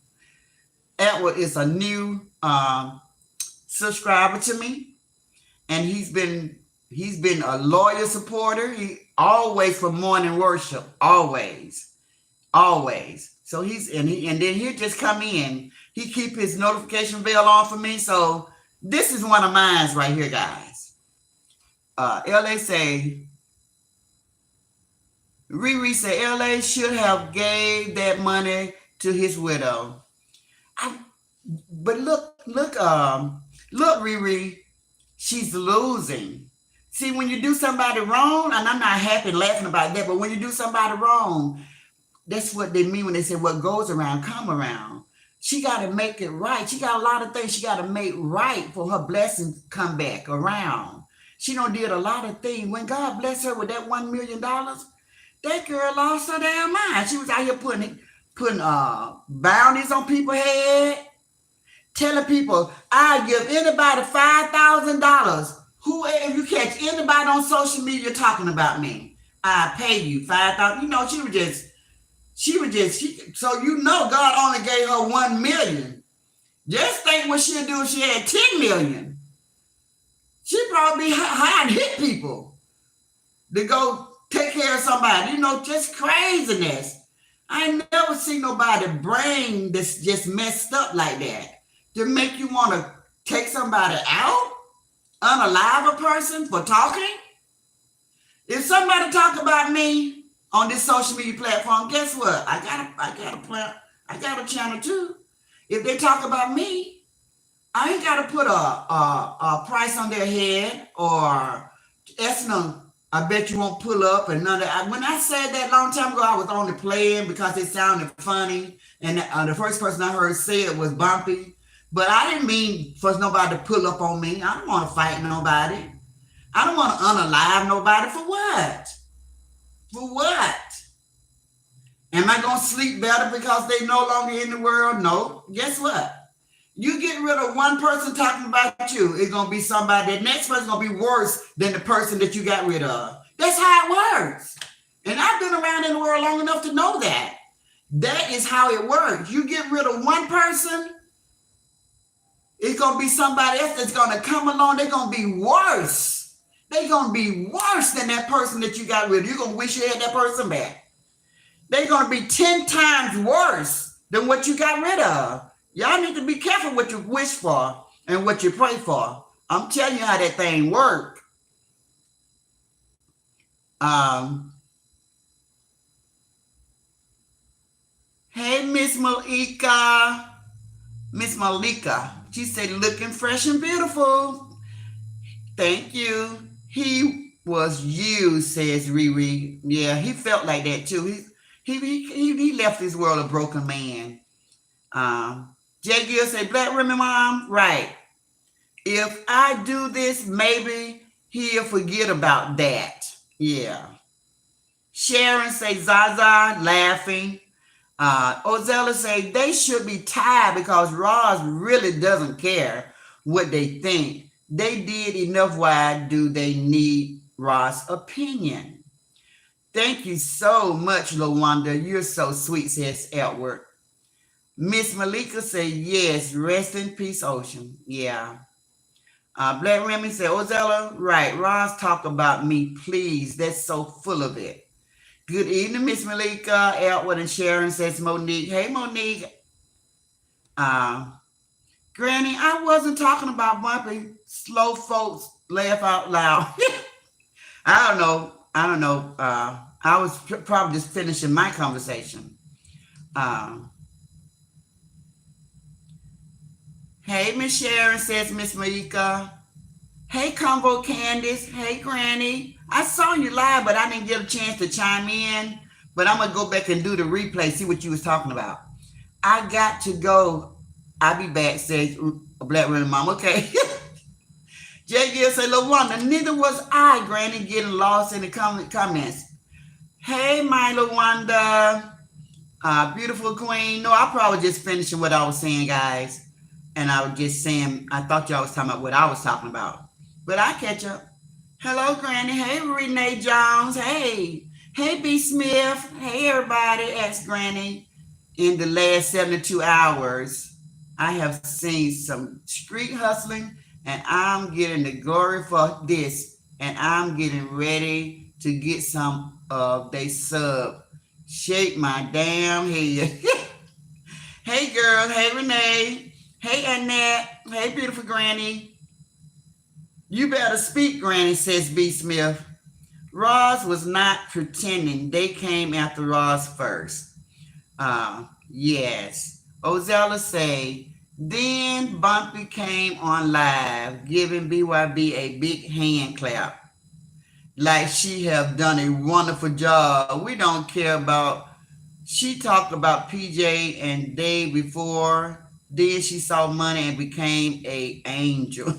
Edward is a new subscriber to me, and he's been a loyal supporter. He always for morning worship, always. So and then he'll just come in. He keep his notification bell on for me. So this is one of mine right here, guys. LA say, Riri say LA should have gave that money to his widow. But look, Riri, she's losing. See, when you do somebody wrong, and I'm not happy laughing about that, but when you do somebody wrong, that's what they mean when they say what goes around come around. She got to make it right. She got a lot of things she got to make right for her blessings come back around. She done did a lot of things. When God blessed her with that $1 million, that girl lost her damn mind. She was out here putting bounties on people's head, telling people, I give anybody $5,000. If you catch anybody on social media talking about me, I pay you $5,000. You know, so you know God only gave her 1 million. Just think what she'd do if she had 10 million. She'd probably hide hit people to go take care of somebody. You know, just craziness. I ain't never seen nobody brain that's just messed up like that to make you want to take somebody out, unalive a person for talking. If somebody talk about me on this social media platform, guess what? I got a channel too. If they talk about me, I ain't got to put a price on their head or ask them, I bet you won't pull up and none of that. When I said that long time ago, I was only playing because it sounded funny. And the first person I heard say it was Bumpy. But I didn't mean for nobody to pull up on me. I don't want to fight nobody. I don't want to unalive nobody. For what? For what? Am I going to sleep better because they no longer in the world? No. Guess what? You get rid of one person talking about you, it's going to be somebody, the next person's going to be worse than the person that you got rid of. That's how it works. And I've been around in the world long enough to know that. That is how it works. You get rid of one person, it's going to be somebody else that's going to come along. They're going to be worse. They're going to be worse than that person that you got rid of. You're going to wish you had that person back. They're going to be 10 times worse than what you got rid of. Y'all need to be careful what you wish for and what you pray for. I'm telling you how that thing works. Hey, Miss Malika. She said, looking fresh and beautiful. Thank you. He was you, says Riri. Yeah, he felt like that too. He left this world a broken man. Jay Gill said, Black Women Mom, right. If I do this, maybe he'll forget about that. Yeah. Sharon say, Zaza, laughing. Ozella say, they should be tied because ROS really doesn't care what they think. They did enough. Why do they need ROS' opinion? Thank you so much, LaWanda. You're so sweet, says Edward. Miss Malika say, yes, rest in peace, Ocean. Yeah. Black Remy said, Ozella, right, ROS, talk about me, please. That's so full of it. Good evening, Miss Malika. Edward and Sharon, says Monique. Hey, Monique. Granny, I wasn't talking about bumping slow folks laugh out loud. I don't know. I don't know. I was probably just finishing my conversation. Um, hey, Miss Sharon, says Miss Marika. Hey, Convo Candace. Hey, Granny. I saw you live, but I didn't get a chance to chime in. But I'm gonna go back and do the replay, see what you was talking about. I got to go. I'll be back, says a Black Women Mom. Okay. Jay Gill say, LaWanda, neither was I, Granny, getting lost in the comments. Hey, my LaWanda, beautiful queen. No, I probably just finishing what I was saying, guys. And I was just saying, I thought y'all was talking about what I was talking about. But I catch up. Hello, Granny. Hey, Renee Jones. Hey. Hey, B. Smith. Hey, everybody. Ask Granny. In the last 72 hours, I have seen some street hustling, and I'm getting the glory for this, and I'm getting ready to get some of they sub. Shake my damn head. Hey, girl. Hey, Renee. Hey, Annette. Hey, beautiful Granny. You better speak, Granny, says B. Smith. Ross was not pretending. They came after Ross first. Yes. Ozella say, then Bumpy came on live, giving BYB a big hand clap. Like she have done a wonderful job. We don't care about, she talked about PJ and Dave before. Then she saw money and became a angel.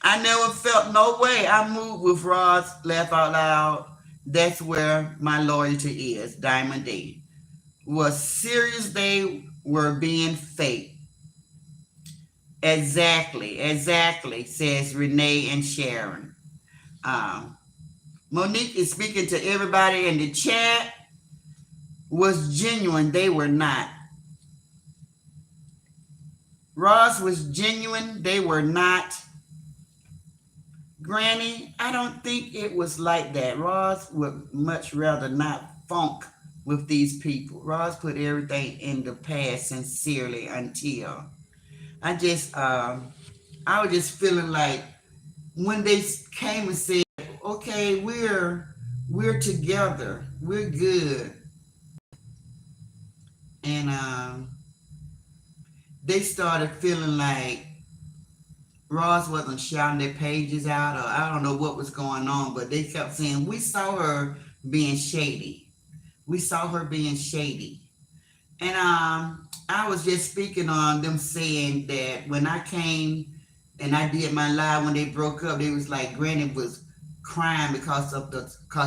I never felt no way. I moved with Ross, laugh out loud. That's where my loyalty is, Diamond D. Was serious they were being fake. Exactly, says Renee and Sharon. Monique is speaking to everybody in the chat. Was genuine, they were not. Ross was genuine, they were not. Granny, I don't think it was like that. Ross would much rather not funk with these people. Ross put everything in the past sincerely until I was just feeling like when they came and said, okay, we're together, we're good. And they started feeling like Ross wasn't shouting their pages out, or I don't know what was going on, but they kept saying, we saw her being shady. We saw her being shady. And I was just speaking on them saying that when I came and I did my live when they broke up, they was like, Granny was crying because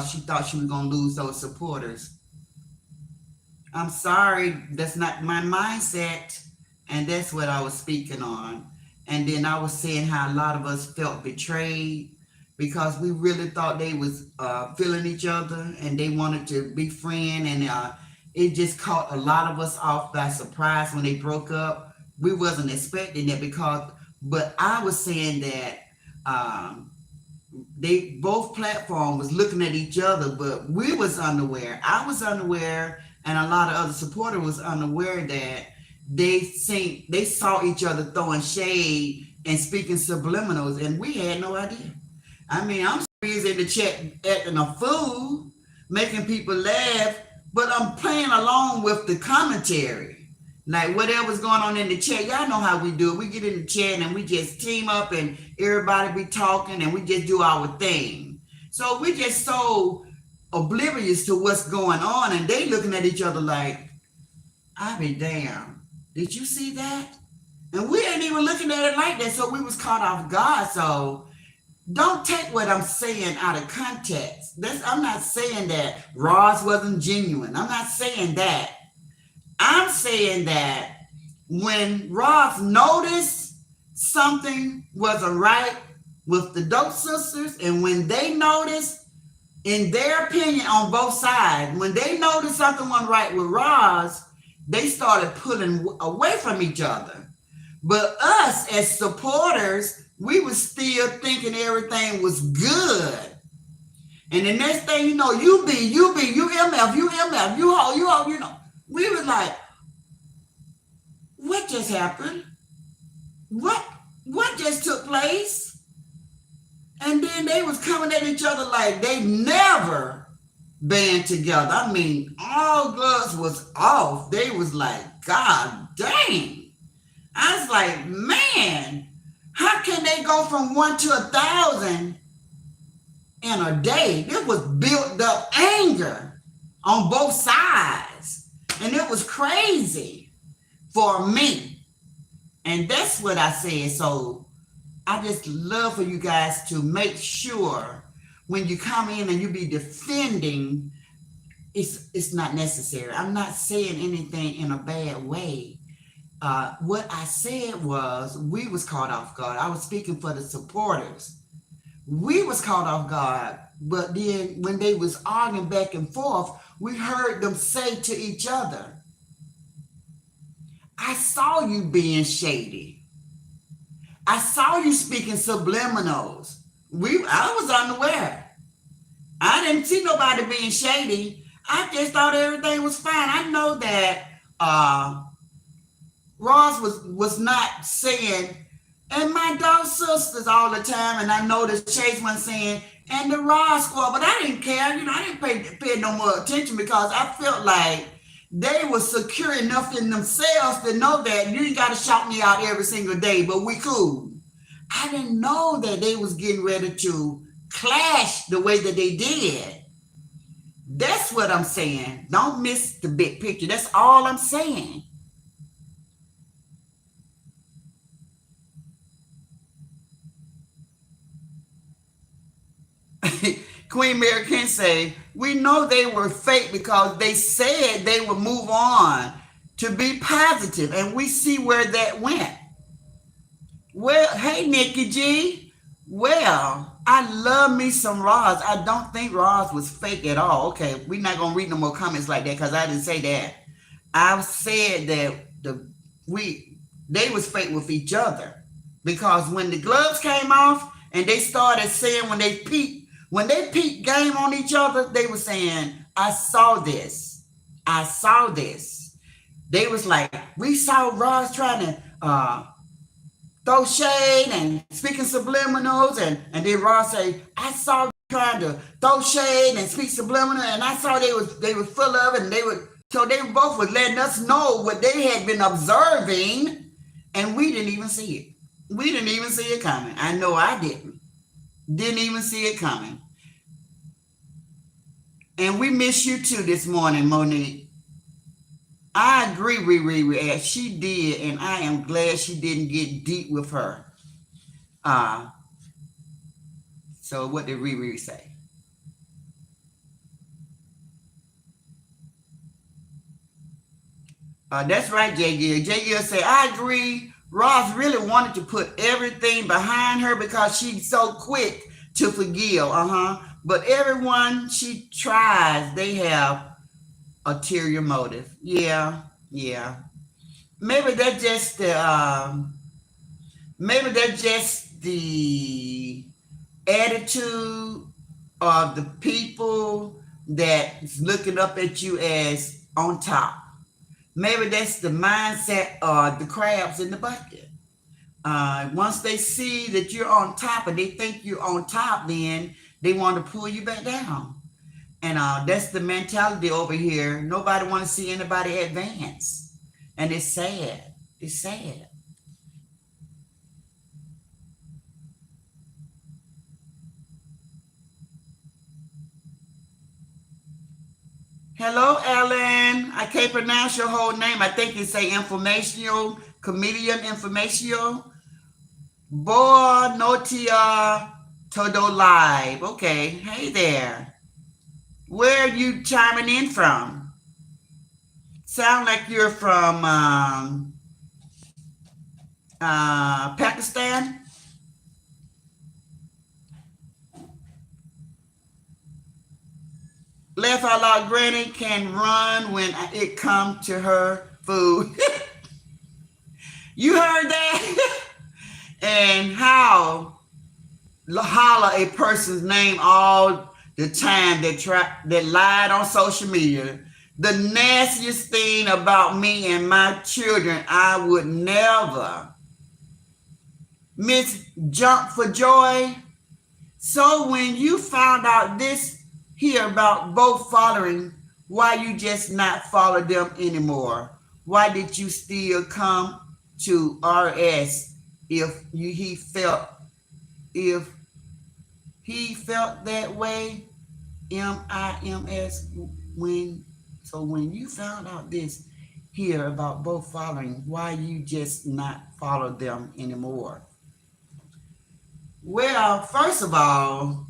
she thought she was gonna lose those supporters. I'm sorry, that's not my mindset. And that's what I was speaking on. And then I was saying how a lot of us felt betrayed because we really thought they was feeling each other and they wanted to be friends. And it just caught a lot of us off by surprise when they broke up. We wasn't expecting it but I was saying that they both platforms was looking at each other, but we was unaware. I was unaware, and a lot of other supporters was unaware that they saw each other throwing shade and speaking subliminals, and we had no idea. I mean, I'm busy in the chat acting a fool, making people laugh, but I'm playing along with the commentary. Like whatever's going on in the chat, y'all know how we do it. We get in the chat and we just team up and everybody be talking and we just do our thing. So we just so oblivious to what's going on, and they looking at each other like, I be damn. Did you see that? And we ain't even looking at it like that, so we was caught off guard. So don't take what I'm saying out of context. I'm not saying that Ross wasn't genuine. I'm not saying that. I'm saying that when Ross noticed something wasn't right with the Dope Sisters, and when they noticed, in their opinion on both sides, when they noticed something wasn't right with Ross, they started pulling away from each other. But us as supporters, we were still thinking everything was good. And the next thing you know, you MF, you ho, you know. We was like, what just happened? What just took place? And then they was coming at each other like they never band together. I mean, all gloves was off. They was like, God dang. I was like, man, how can they go from 1 to 1,000 in a day? It was built up anger on both sides. And it was crazy for me. And that's what I said. So I just love for you guys to make sure when you come in and you be defending, it's not necessary. I'm not saying anything in a bad way. What I said was we was caught off guard. I was speaking for the supporters. We was caught off guard, but then when they was arguing back and forth, we heard them say to each other, I saw you being shady. I saw you speaking subliminals. I was unaware. I didn't see nobody being shady. I just thought everything was fine. I know that Ross was not saying, and my dog sisters all the time, and I noticed Chase wasn't saying, and the Ross squad, but I didn't care. I didn't pay no more attention because I felt like they were secure enough in themselves to know that you ain't got to shout me out every single day, but we cool. I didn't know that they was getting ready to clash the way that they did. That's what I'm saying. Don't miss the big picture. That's all I'm saying. Queen Mary can say, we know they were fake because they said they would move on to be positive, and we see where that went. Well, hey, Nikki G. Well, I love me some Roz. I don't think Roz was fake at all. Okay, we're not going to read no more comments like that because I didn't say that. I said that they was fake with each other because when the gloves came off and they started saying when they peaked game on each other, they were saying, I saw this. I saw this. They was like, we saw Roz trying to throw shade and speaking subliminals, and then Ross say, I saw you trying to throw shade and speak subliminal, and I saw they were full of it, and so they both was letting us know what they had been observing, and we didn't even see it. We didn't even see it coming. I know I didn't. Didn't even see it coming. And we miss you too this morning, Monique. I agree, Riri, as she did, and I am glad she didn't get deep with her. So what did Riri say? That's right, J. Gill. J. Gill said, I agree. Ross really wanted to put everything behind her because she's so quick to forgive. But everyone she tries, they have ulterior motive. Yeah. Maybe that's just the attitude of the people that's looking up at you as on top. Maybe that's the mindset of the crabs in the bucket. Once they see that you're on top and they think you're on top, then they want to pull you back down. And that's the mentality over here. Nobody want to see anybody advance. And it's sad. It's sad. Hello, Ellen. I can't pronounce your whole name. I think it's a informational, comedian informational. Boa Notia Todo Live. Okay. Hey there. Where are you chiming in from? Sound like you're from Pakistan? Laugh out loud, Granny can run when it comes to her food. You heard that? And how holler a person's name all the time that lied on social media. The nastiest thing about me and my children, I would never. Miss Jump for Joy So when you found out this here about both following, why you just not follow them anymore? Why did you still come to RS if if he felt that way? MIMS when you found out this here about both following, why you just not follow them anymore? Well, first of all,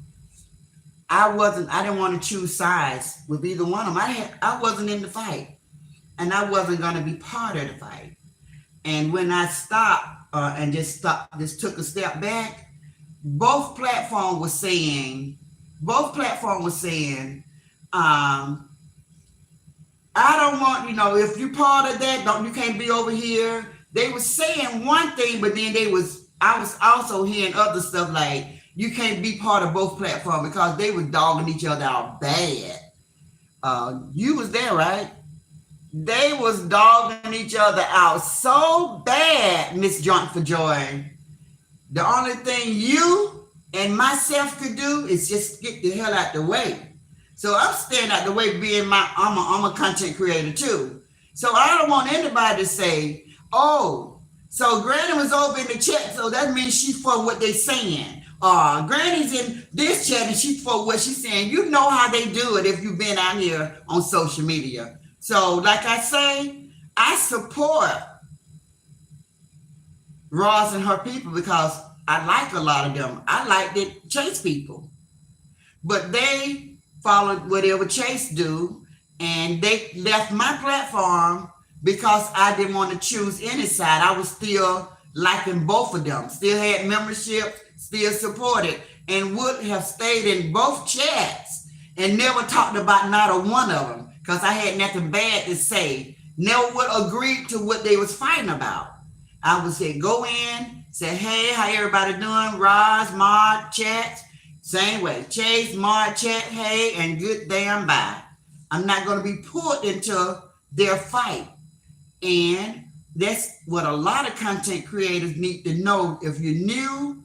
I didn't want to choose sides with either one of them. I wasn't in the fight, and I wasn't going to be part of the fight. And when I stopped just took a step back, both platforms were saying, um, I don't want, if you part of that, you can't be over here. They were saying one thing, but then I was also hearing other stuff like you can't be part of both platforms because they were dogging each other out bad. You was there, right? They was dogging each other out so bad, Miss Joint for Joy. The only thing you and myself could do is just get the hell out the way. So I'm staying out the way, I'm a content creator too. So I don't want anybody to say, oh, so Granny was over in the chat, so that means she for what they saying. Granny's in this chat and she for what she's saying. You know how they do it if you've been out here on social media. So like I say, I support ROS and her people because I like a lot of them. I like the Chase people. But they followed whatever Chase do, and they left my platform because I didn't want to choose any side. I was still liking both of them, still had membership, still supported, and would have stayed in both chats and never talked about not a one of them because I had nothing bad to say. Never would agree to what they was fighting about. I would say, go in, say, hey, how everybody doing? ROS, Mod, chat, same way. Chase, Mod, chat, hey, and good damn bye. I'm not going to be pulled into their fight. And that's what a lot of content creators need to know. If you're new,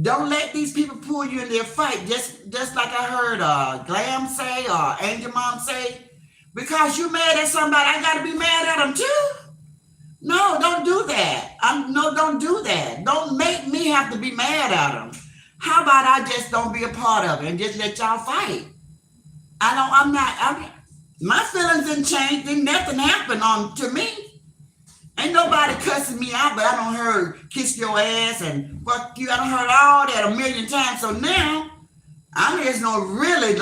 don't let these people pull you in their fight. Just like I heard Glam say or Angel Mom say, because you mad at somebody, I got to be mad at them too. No, don't do that. Don't do that. Don't make me have to be mad at them. How about I just don't be a part of it and just let y'all fight? My feelings didn't change. Didn't nothing happen to me. Ain't nobody cussing me out, but I don't heard kiss your ass and fuck you. I don't heard all that a million times. So now I'm just gonna really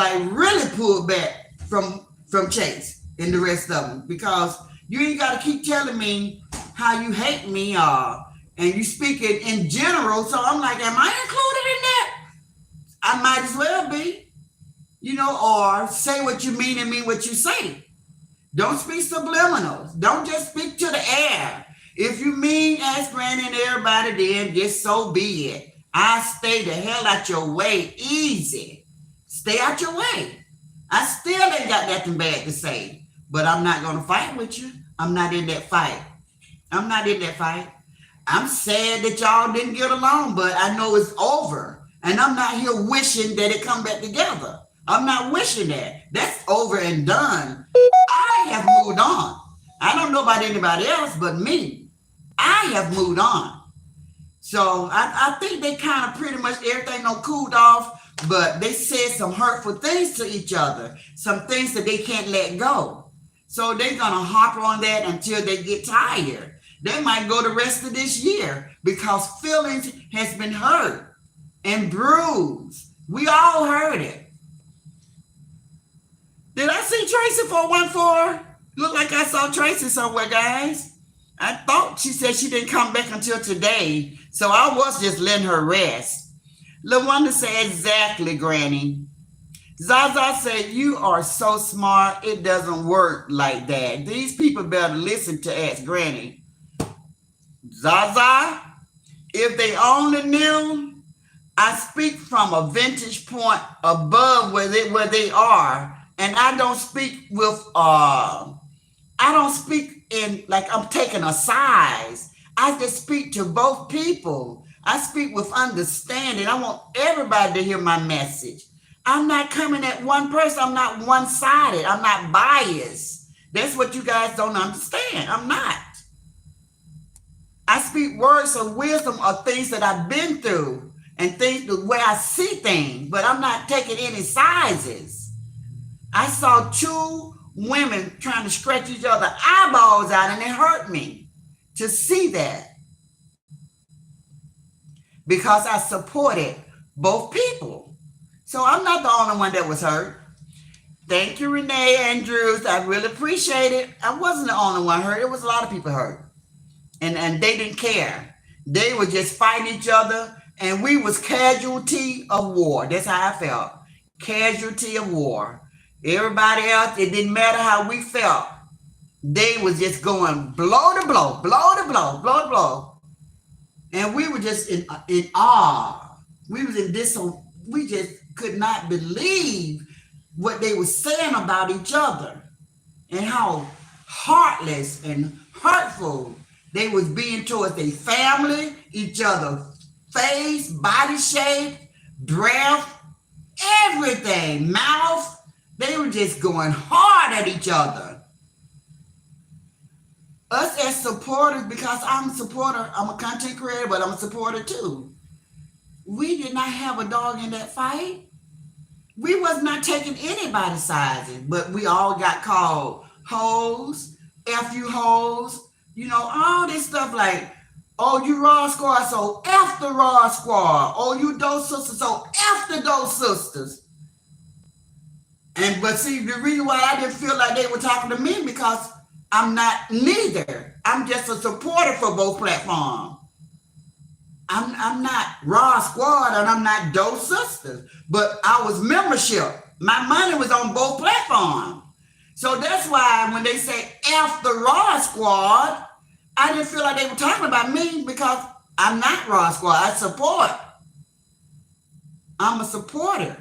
pull back from Chase and the rest of them because you ain't gotta keep telling me how you hate me and you speak it in general. So I'm like, am I included in that? I might as well be. Or say what you mean and mean what you say. Don't speak subliminals. Don't just speak to the air. If you mean ask Granny and everybody, then just so be it. I stay the hell out your way. Easy. Stay out your way. I still ain't got nothing bad to say. But I'm not going to fight with you. I'm not in that fight. I'm sad that y'all didn't get along, but I know it's over. And I'm not here wishing that it come back together. I'm not wishing that. That's over and done. I have moved on. I don't know about anybody else but me. I have moved on. So I think they kind of pretty much everything cooled off, but they said some hurtful things to each other, some things that they can't let go. So they're going to harp on that until they get tired. They might go the rest of this year because feelings has been hurt and bruised. We all heard it. Did I see Tracy 414? Look like I saw Tracy somewhere, guys. I thought she said she didn't come back until today, so I was just letting her rest. LaWanda said, exactly, Granny. Zaza said, you are so smart, it doesn't work like that. These people better listen to Ask Granny. Zaza, if they only knew, I speak from a vantage point above where they are. And I don't speak in like I'm taking a size. I just speak to both people. I speak with understanding. I want everybody to hear my message. I'm not coming at one person. I'm not one-sided. I'm not biased. That's what you guys don't understand. I'm not. I speak words of wisdom of things that I've been through and things the way I see things, but I'm not taking any sizes. I saw two women trying to stretch each other eyeballs out, and it hurt me to see that because I supported both people. So I'm not the only one that was hurt. Thank you, Renee Andrews. I really appreciate it. I wasn't the only one hurt. It was a lot of people hurt. And they didn't care. They were just fighting each other, and we was casualty of war. That's how I felt. Casualty of war. Everybody else, it didn't matter how we felt. They was just going blow to blow, blow to blow, blow to blow. And we were just in awe. We was in this, we just could not believe what they were saying about each other and how heartless and hurtful they was being towards their family, each other, face, body shape, breath, everything, mouth. They were just going hard at each other. Us as supporters, because I'm a supporter, I'm a content creator, but I'm a supporter too. We did not have a dog in that fight. We was not taking anybody's sizes, but we all got called hoes, F you hoes, you know, all this stuff like, oh, you ROS squad, so F the ROS squad. Oh, you those sisters, so F the those sisters. And but see, the reason why I didn't feel like they were talking to me because I'm not neither. I'm just a supporter for both platforms. I'm not ROS squad and I'm not those sisters, but I was membership. My money was on both platforms. So that's why when they say F the ROS squad, I didn't feel like they were talking about me because I'm not ROS squad. I support. I'm a supporter.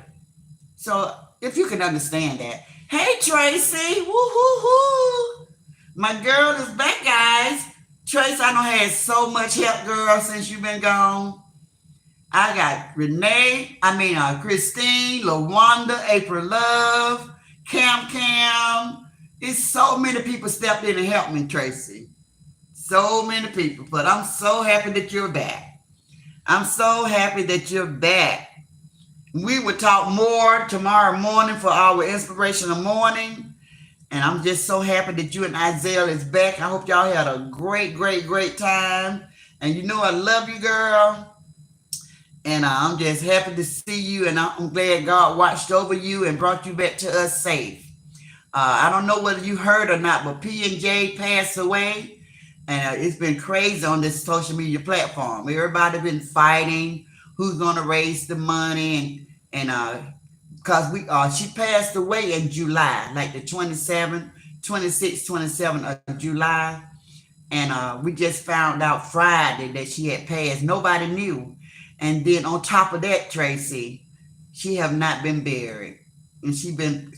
So if you can understand that. Hey, Tracy. Woo-hoo-hoo. My girl is back, guys. Tracy, I know had so much help, girl, since you've been gone. I got Renee, Christine, LaWanda, April Love, Cam. It's so many people stepped in and helped me, Tracy. So many people. But I'm so happy that you're back. I'm so happy that you're back. We will talk more tomorrow morning for our inspirational morning. And I'm just so happy that you and Isaiah is back. I hope y'all had a great, great, great time. And you know I love you, girl. And I'm just happy to see you. And I'm glad God watched over you and brought you back to us safe. I don't know whether you heard or not, but P&J passed away. And it's been crazy on this social media platform. Everybody been fighting who's going to raise the money. And because she passed away in July, like the 26th, 27th of July. And we just found out Friday that she had passed. Nobody knew. And then on top of that, Tracy, she have not been buried. And she been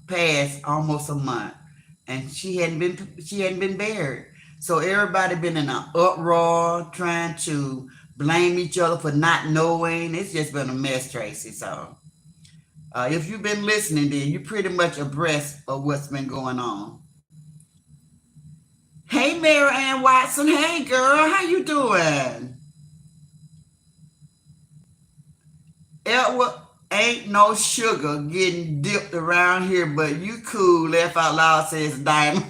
passed almost a month. And she hadn't been buried. So everybody been in an uproar trying to blame each other for not knowing. It's just been a mess, Tracy. So if you've been listening, then you're pretty much abreast of what's been going on. Hey, Mary Ann Watson. Hey, girl. How you doing? Edward, ain't no sugar getting dipped around here, but you cool. Laugh out loud, says Diamond.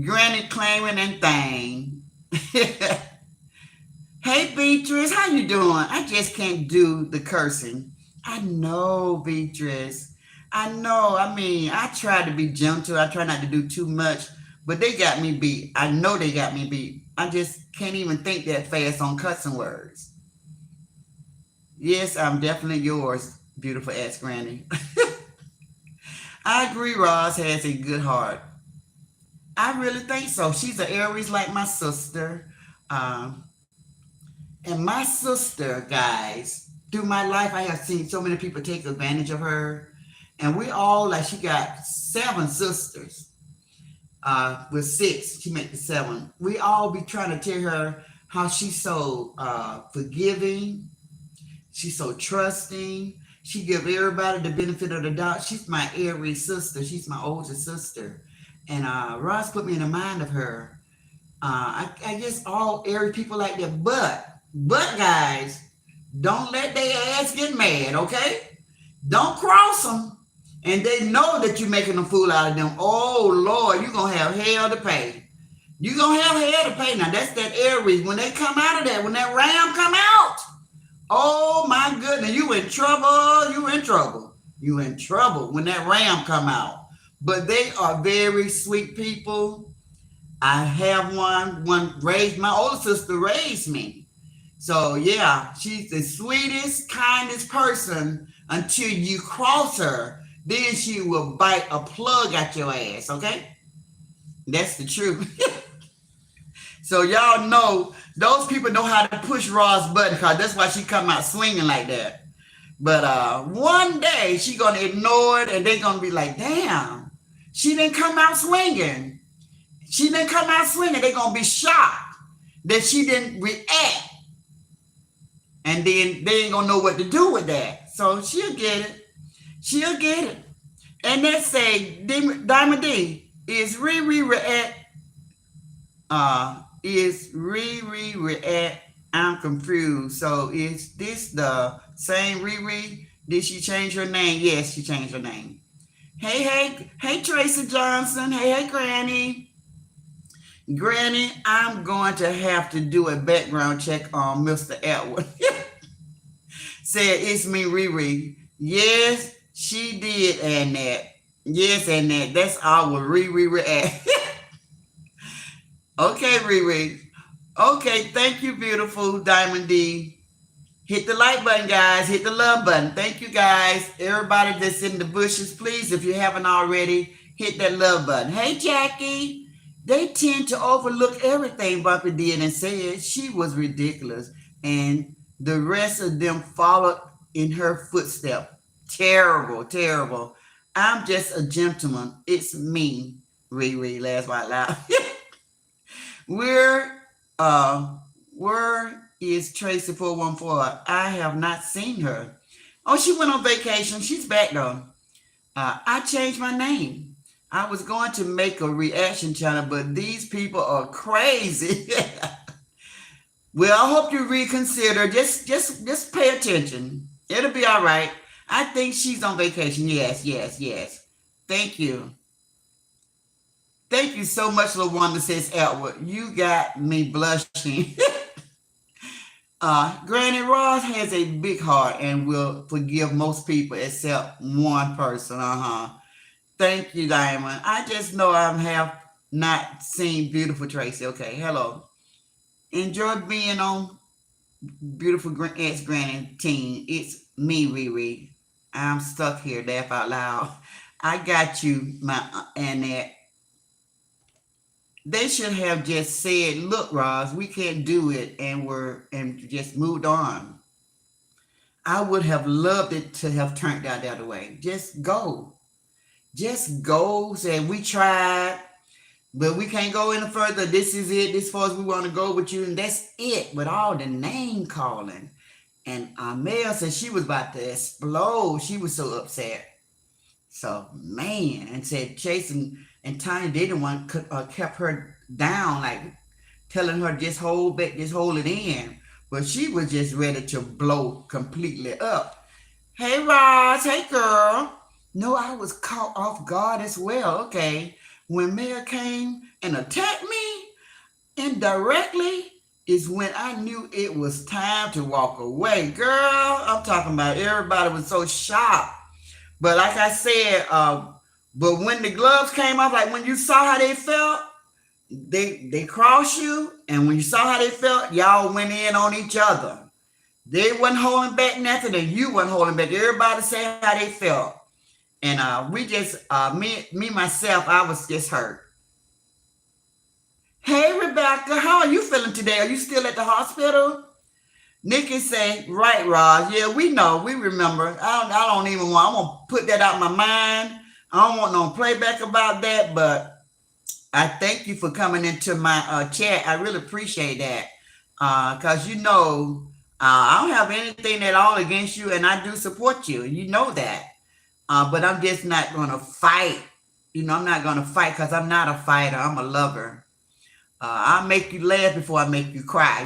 Granny claiming and thing. Hey, Beatrice. How you doing? I just can't do the cursing. I know, Beatrice. I know. I try to be gentle. I try not to do too much, but they got me beat. I know they got me beat. I just can't even think that fast on cussing words. Yes, I'm definitely yours, beautiful ass Granny. I agree, Roz has a good heart. I really think so. She's an Aries like my sister. And my sister, guys, through my life, I have seen so many people take advantage of her. And we all, like, she got 7 sisters. With 6, she made the 7. We all be trying to tell her how she's so forgiving. She's so trusting. She give everybody the benefit of the doubt. She's my Aries sister. She's my older sister. And Ross put me in the mind of her. I guess all Aries people like that. But guys, don't let their ass get mad, okay? Don't cross them. And they know that you're making a fool out of them. Oh, Lord, you're going to have hell to pay. You're going to have hell to pay. Now, that's that Aries. When they come out of that, when that ram come out, oh, my goodness, you in trouble. You in trouble. You in trouble when that ram come out. But they are very sweet people. I have one raised, my older sister raised me. So yeah, she's the sweetest, kindest person until you cross her. Then she will bite a plug out your ass, okay? That's the truth. So y'all know, those people know how to push Raw's button because that's why she come out swinging like that. But one day she gonna ignore it and they gonna be like, damn, she didn't come out swinging. She didn't come out swinging. They're going to be shocked that she didn't react. And then they ain't going to know what to do with that. So she'll get it. She'll get it. And let's say, Diamond D, is Riri react? Is Riri react? I'm confused. So is this the same Riri? Did she change her name? Yes, she changed her name. Hey, Tracy Johnson. Hey, Granny. Granny, I'm going to have to do a background check on Mr. Edward. Said, it's me, Riri. Yes, she did, Annette. Yes, Annette. That's our Riri react. Okay, Riri. Okay, thank you, beautiful Diamond D. Hit the like button, guys. Hit the love button. Thank you, guys. Everybody that's in the bushes, please, if you haven't already, hit that love button. Hey, Jackie. They tend to overlook everything Bumpy did and said. She was ridiculous. And the rest of them followed in her footsteps. Terrible, terrible. I'm just a gentleman. It's me, Riri, laugh out loud. Where is Tracy 414? I have not seen her. Oh, she went on vacation. She's back though. I changed my name. I was going to make a reaction channel, but these people are crazy. Well, I hope you reconsider. Just pay attention. It'll be all right. I think she's on vacation. Yes. Thank you. Thank you so much, LaWanda, says Edward. You got me blushing. Granny Ross has a big heart and will forgive most people except one person. Thank you, Diamond. I just know I have not seen beautiful Tracy. Okay, hello. Enjoy being on beautiful ex-granny team. It's me, Riri. I'm stuck here, laugh out loud. I got you, my Annette. They should have just said, look, Ross, we can't do it, and just moved on. I would have loved it to have turned out the other way. Just go. Just go, say we tried, but we can't go any further. This is it. This far as we want to go with you, and that's it. With all the name calling, and Mel said she was about to explode. She was so upset. So man, and said Chase and Tanya didn't want kept her down, like telling her just hold back, just hold it in. But she was just ready to blow completely up. Hey Ross, hey girl. No, I was caught off guard as well. Okay. When Mel came and attacked me indirectly is when I knew it was time to walk away. Girl, I'm talking about everybody was so shocked. But like I said, but when the gloves came off, like when you saw how they felt, they crossed you. And when you saw how they felt, y'all went in on each other. They wasn't holding back nothing and you wasn't holding back. Everybody said how they felt. And we just, me myself, I was just hurt. Hey, Rebecca, how are you feeling today? Are you still at the hospital? Nikki say, right, Roz. Yeah, we know. We remember. I don't even want, I'm going to put that out of my mind. I don't want no playback about that, but I thank you for coming into my chat. I really appreciate that. Because I don't have anything at all against you, and I do support you. You know that. But I'm just not going to fight. I'm not going to fight because I'm not a fighter. I'm a lover. I'll make you laugh before I make you cry.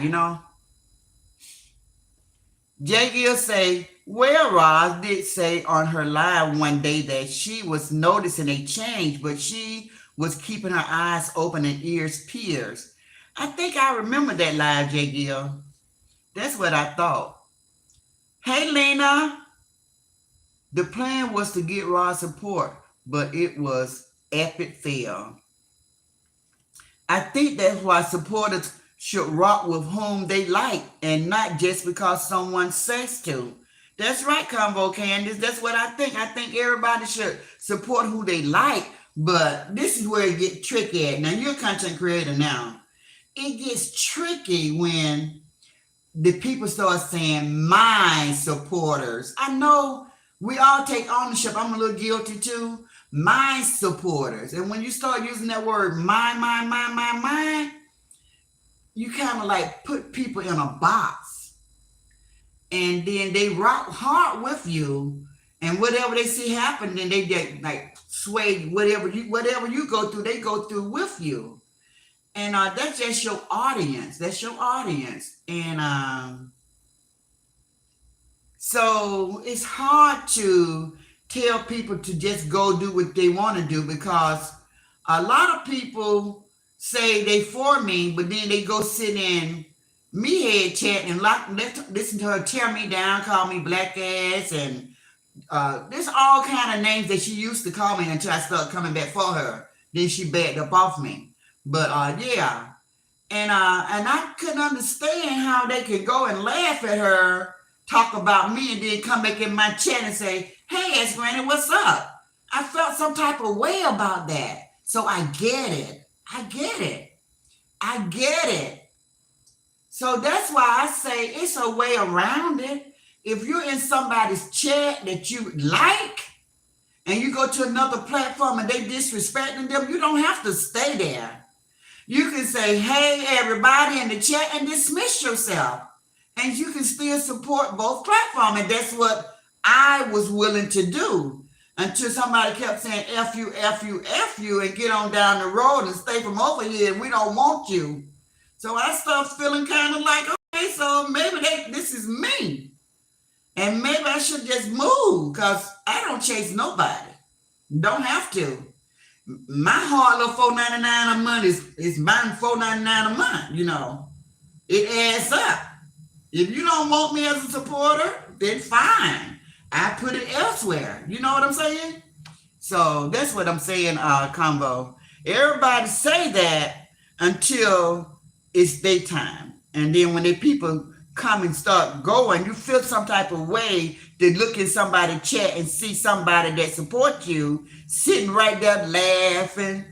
Jay Gill say, well, Roz did say on her live one day that she was noticing a change, but she was keeping her eyes open and ears pierced. I think I remember that live, Jay Gill. That's what I thought. Hey, Lena. The plan was to get Roz support, but it was epic fail. I think that's why supporters should rock with whom they like and not just because someone says to. That's right, Convo Candace. That's what I think. I think everybody should support who they like, but this is where it gets tricky at. Now, you're a content creator now. It gets tricky when the people start saying my supporters. I know we all take ownership. I'm a little guilty too. My supporters. And when you start using that word my, you kind of like put people in a box. And then they rock hard with you. And whatever they see happen, then they get like sway whatever you go through, they go through with you. And that's just your audience. That's your audience. And so it's hard to tell people to just go do what they want to do, because a lot of people say they for me, but then they go sit in me head chat and listen to her tear me down, call me black ass, and there's all kind of names that she used to call me until I started coming back for her. Then she backed up off me. But yeah, and I couldn't understand how they could go and laugh at her, talk about me, and then come back in my chat and say, "Hey, Ask Granny, what's up?" I felt some type of way about that. So I get it. I get it. I get it. So that's why I say it's a way around it. If you're in somebody's chat that you like, and you go to another platform and they disrespecting them, you don't have to stay there. You can say, hey, everybody in the chat, and dismiss yourself. And you can still support both platforms. And that's what I was willing to do until somebody kept saying, F you, F you, F you, and get on down the road and stay from over here, and we don't want you. So I started feeling kind of like, okay, so maybe this is me. And maybe I should just move, because I don't chase nobody. Don't have to. My hard little $4.99 a month is mine $4.99 a month. It adds up. If you don't want me as a supporter, then fine. I put it elsewhere. You know what I'm saying? So that's what I'm saying, Combo. Everybody say that until it's daytime. And then when the people come and start going, you feel some type of way to look in somebody's chat and see somebody that supports you sitting right there laughing,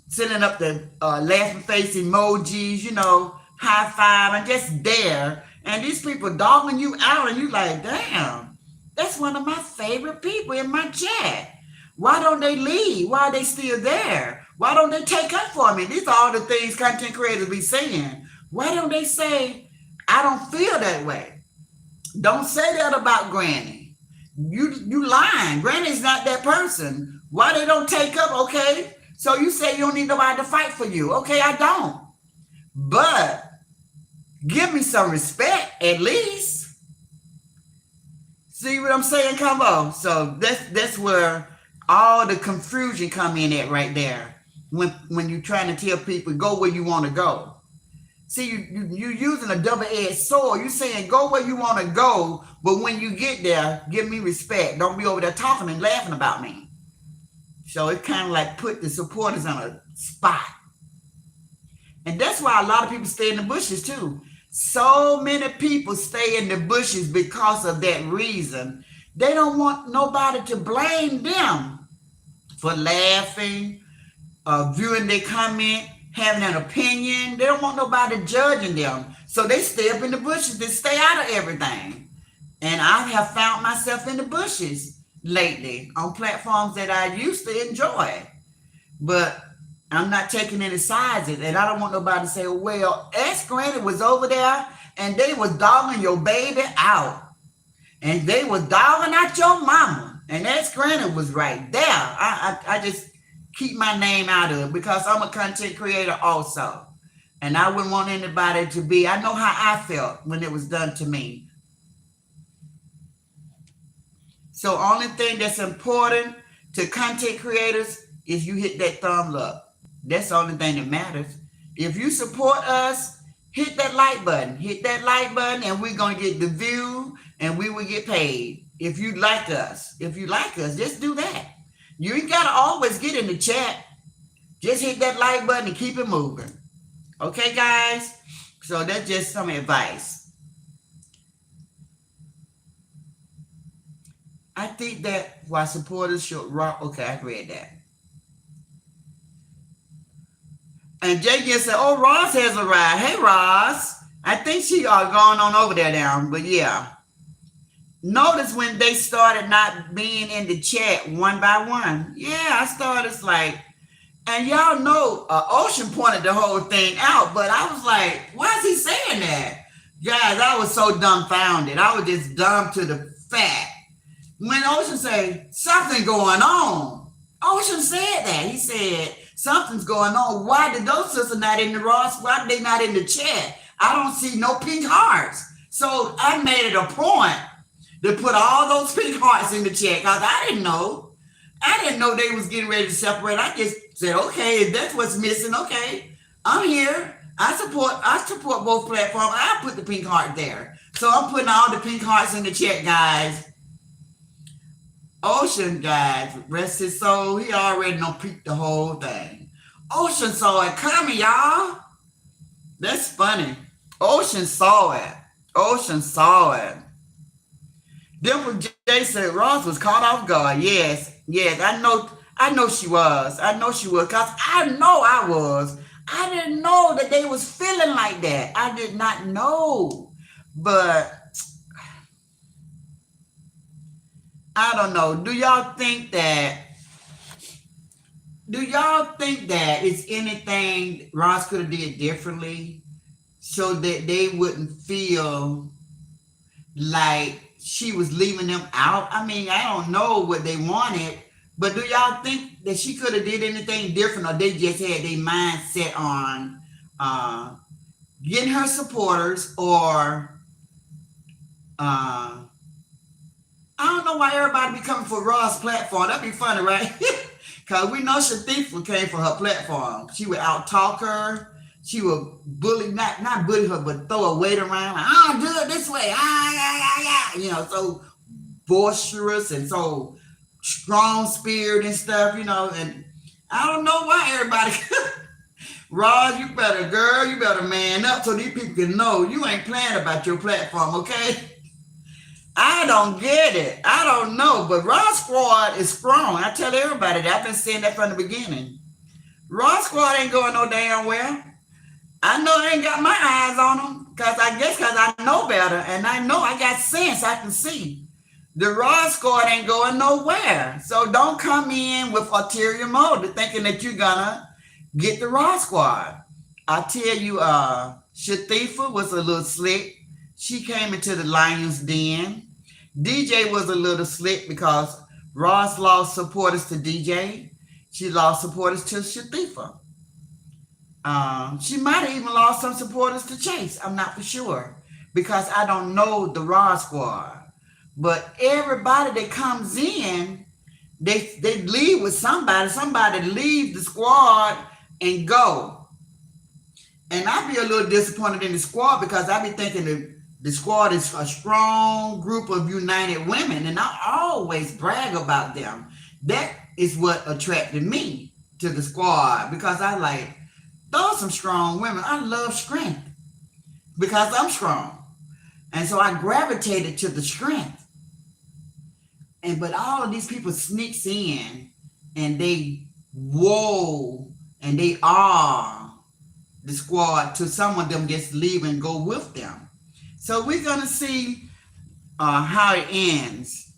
sending up the laughing face emojis, high five, and just there. And these people dogging you out, and you like, damn, that's one of my favorite people in my chat. Why don't they leave? Why are they still there? Why don't they take up for me? These are all the things content creators be saying. Why don't they say, I don't feel that way? Don't say that about Granny. You lying. Granny's not that person. Why they don't take up? Okay, so you say you don't need nobody to fight for you. Okay, I don't. But give me some respect at least. See what I'm saying? Come on. So that's where all the confusion come in at right there. When you're trying to tell people go where you want to go. See, you're using a double-edged sword. You're saying go where you want to go, but when you get there, give me respect. Don't be over there talking and laughing about me. So it kind of like put the supporters on a spot. And that's why a lot of people stay in the bushes too. So many people stay in the bushes because of that reason. They don't want nobody to blame them for laughing, viewing their comment, having an opinion. They don't want nobody judging them. So they stay up in the bushes. They stay out of everything. And I have found myself in the bushes lately on platforms that I used to enjoy. But I'm not taking any sides, and I don't want nobody to say, well, ex granny was over there and they was dogging your baby out. And they was dogging out your mama. And ex granny was right there. I just keep my name out of it because I'm a content creator also. And I wouldn't want anybody to be, I know how I felt when it was done to me. So only thing that's important to content creators is you hit that thumb up. That's the only thing that matters. If you support us, hit that like button. Hit that like button and we're going to get the view and we will get paid. If you like us, just do that. You ain't got to always get in the chat. Just hit that like button and keep it moving. Okay, guys? So that's just some advice. I think that why supporters should rock. Okay, I read that. And Jay just said, oh, Ross has arrived. Hey, Ross. I think she are going on over there now. But yeah. Notice when they started not being in the chat one by one. Yeah, I started like, and y'all know Ocean pointed the whole thing out. But I was like, why is he saying that? Guys, I was so dumbfounded. I was just dumb to the fact. When Ocean said, something going on. Ocean said that. He said, something's going on. Why did those sisters not in the ROS? Why are they not in the chat? I don't see no pink hearts. So I made it a point to put all those pink hearts in the chat because I didn't know. I didn't know they was getting ready to separate. I just said, okay, if that's what's missing, okay, I'm here. I support both platforms. I put the pink heart there. So I'm putting all the pink hearts in the chat, guys. Ocean, guys, rest his soul. He already done peeped the whole thing. Ocean saw it coming, y'all. That's funny. Ocean saw it. Ocean saw it. Dimple J said Ross was caught off guard. Yes, I know she was. I know she was, because I know I was. I didn't know that they was feeling like that. I did not know. But I don't know. Do y'all think that it's anything Ross could have did differently so that they wouldn't feel like she was leaving them out? I mean, I don't know what they wanted, but do y'all think that she could have did anything different, or they just had their mind set on getting her supporters, or I don't know why everybody be coming for Ross' platform. That'd be funny, right? Because we know Shatifa came for her platform. She would out-talk her. She would bully, not bully her, but throw her weight around. Like, I don't do it this way. You know, so boisterous and so strong-spirited and stuff, you know. And I don't know why everybody... Ross, you better man up so these people can know you ain't playing about your platform, okay? I don't get it. I don't know. But Ross Squad is strong. I tell everybody that. I've been saying that from the beginning. Ross Squad ain't going no damn well. I know I ain't got my eyes on them because I know better, and I know I got sense. I can see. The Ross Squad ain't going nowhere. So don't come in with ulterior motive thinking that you're gonna get the Ross Squad. I tell you, Shatifa was a little slick. She came into the Lion's Den. DJ was a little slick because Ross lost supporters to DJ. She lost supporters to Shatifa. She might have even lost some supporters to Chase. I'm not for sure because I don't know the Ross Squad. But everybody that comes in, they leave with somebody. Somebody leave the squad and go. And I be a little disappointed in the squad because I be thinking that the squad is a strong group of united women, and I always brag about them. That is what attracted me to the squad because I like, those are some strong women. I love strength because I'm strong. And so I gravitated to the strength. But all of these people sneaks in and they are the squad to some of them just leave and go with them. So we're going to see how it ends.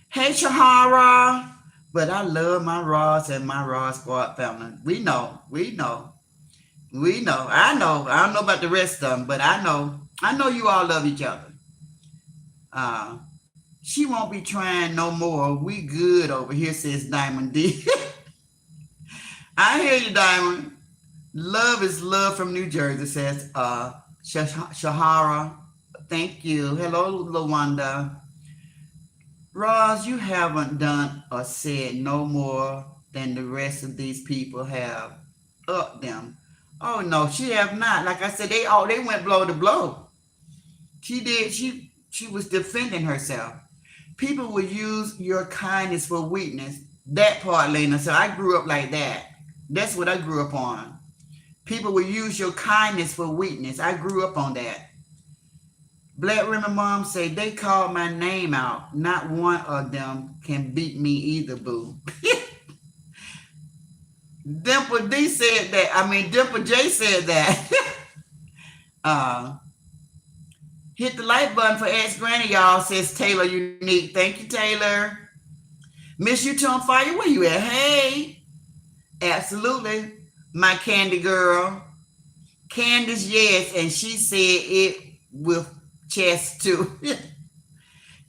Hey, Shahara. But I love my Ross and my Ross Squad family. We know. I know. I don't know about the rest of them, but I know. I know you all love each other. Uh, she won't be trying no more. We good over here, says Diamond D. I hear you, Diamond. Love is love from New Jersey, says Shahara. Thank you. Hello, Lawanda. Roz, you haven't done or said no more than the rest of these people have up them. Oh no, she have not. Like I said, they went blow to blow. She did. She was defending herself. People will use your kindness for weakness. That part, Lena. So I grew up like that. That's what I grew up on. People will use your kindness for weakness. I grew up on that. Black women mom say they called my name out. Not one of them can beat me either, boo. Dimple D said that. I mean, Dimple J said that. Hit the like button for Ask Granny, y'all, says Taylor Unique. Thank you, Taylor. Miss you too on fire. Where you at? Hey. Absolutely. My candy girl. Candace, yes. And she said it with chest too.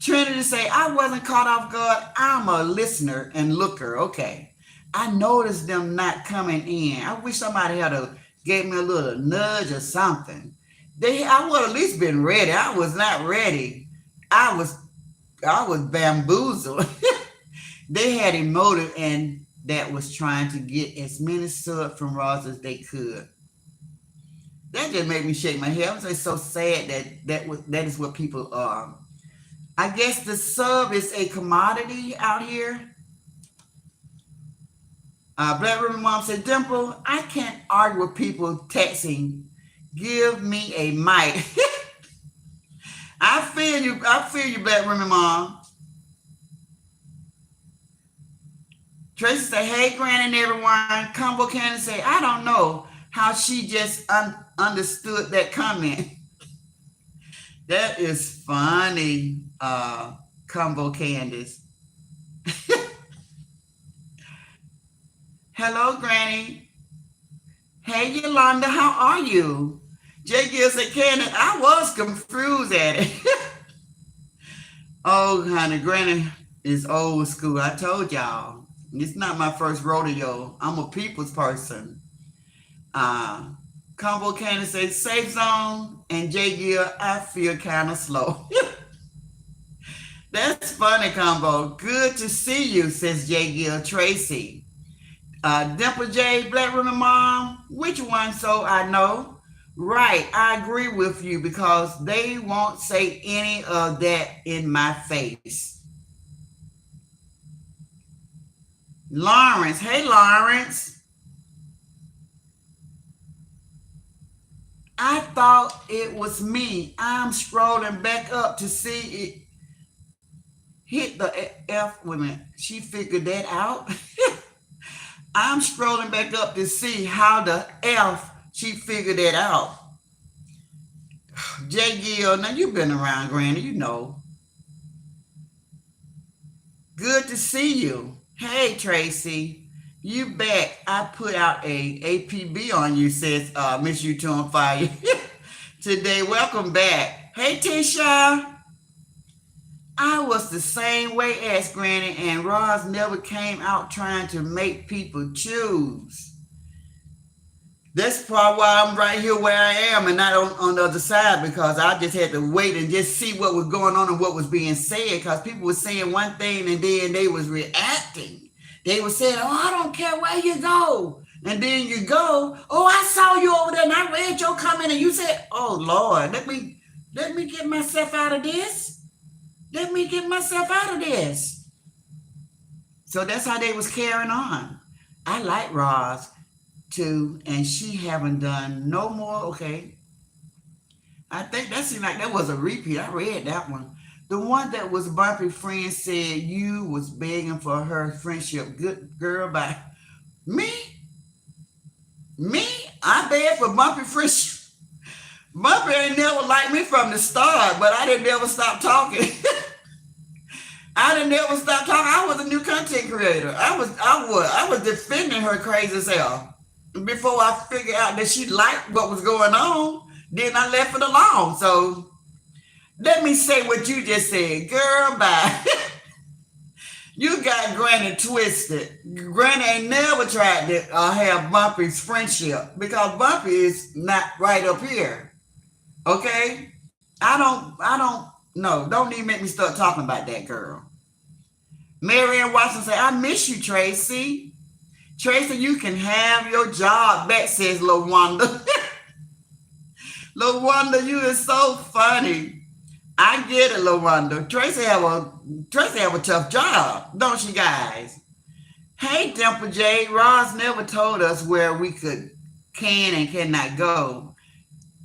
Trinity say, I wasn't caught off guard. I'm a listener and looker. Okay. I noticed them not coming in. I wish somebody had gave me a little nudge or something. I would at least been ready. I was not ready. I was bamboozled. They had a motive and that was trying to get as many subs from Ross as they could. That just made me shake my head. I was so sad that is what people are. I guess the sub is a commodity out here. Black Ribbon Mom said, Dimple, I can't argue with people texting. Give me a mic. I feel you, Black Ribbon Mom. Tracy say, hey, Granny and everyone. Combo Candy say, I don't know how she just understood that comment. That is funny, Combo Candice. Hello, Granny. Hey, Yolanda, how are you? Jay Gill said, Candy, I was confused at it. Oh, honey, Granny is old school. I told y'all. It's not my first rodeo. I'm a people's person. Combo Candy says, safe zone. And Jay Gill, I feel kind of slow. That's funny, Combo. Good to see you, says Jay Gill. Tracy. Dimple J, Black Women Mom, which one so I know? Right, I agree with you because they won't say any of that in my face. Lawrence, hey Lawrence. I thought it was me. I'm scrolling back up to see it hit the F women. She figured that out. I'm scrolling back up to see how the F she figured that out. Jay Gill, now you've been around, Granny, you know. Good to see you. Hey, Tracy, you back. I put out a APB on you, says Miss You Two on Fire. Today, welcome back. Hey, Tisha. I was the same way as Granny, and Roz never came out trying to make people choose. That's probably why I'm right here where I am and not on the other side, because I just had to wait and just see what was going on and what was being said, because people were saying one thing and then they was reacting. They were saying, oh, I don't care where you go. And then you go, oh, I saw you over there and I read your comment and you said, oh, Lord, let me get myself out of this. Let me get myself out of this. So that's how they was carrying on. I like Roz too, and she haven't done no more. Okay. I think that seemed like that was a repeat. I read that one. The one that was Bumpy Friend said you was begging for her friendship. Good girl, by me? I begged for Bumpy friendship. Bumpy ain't never liked me from the start, but I didn't ever stop talking. I didn't never stop talking. I was a new content creator. I was defending her crazy self. Before I figured out that she liked what was going on, then I left it alone. So let me say what you just said, girl. Bye. You got Granny twisted. Granny ain't never tried to have Bumpy's friendship because Bumpy is not right up here. Okay, I don't. No, don't even make me start talking about that girl. Marianne Watson said, "I miss you, Tracy. Tracy, you can have your job back," says LaWanda. LaWanda, you is so funny. I get it, LaWanda. Tracy have a tough job, don't she, guys? Hey, Dimple J. Ross never told us where we can and cannot go.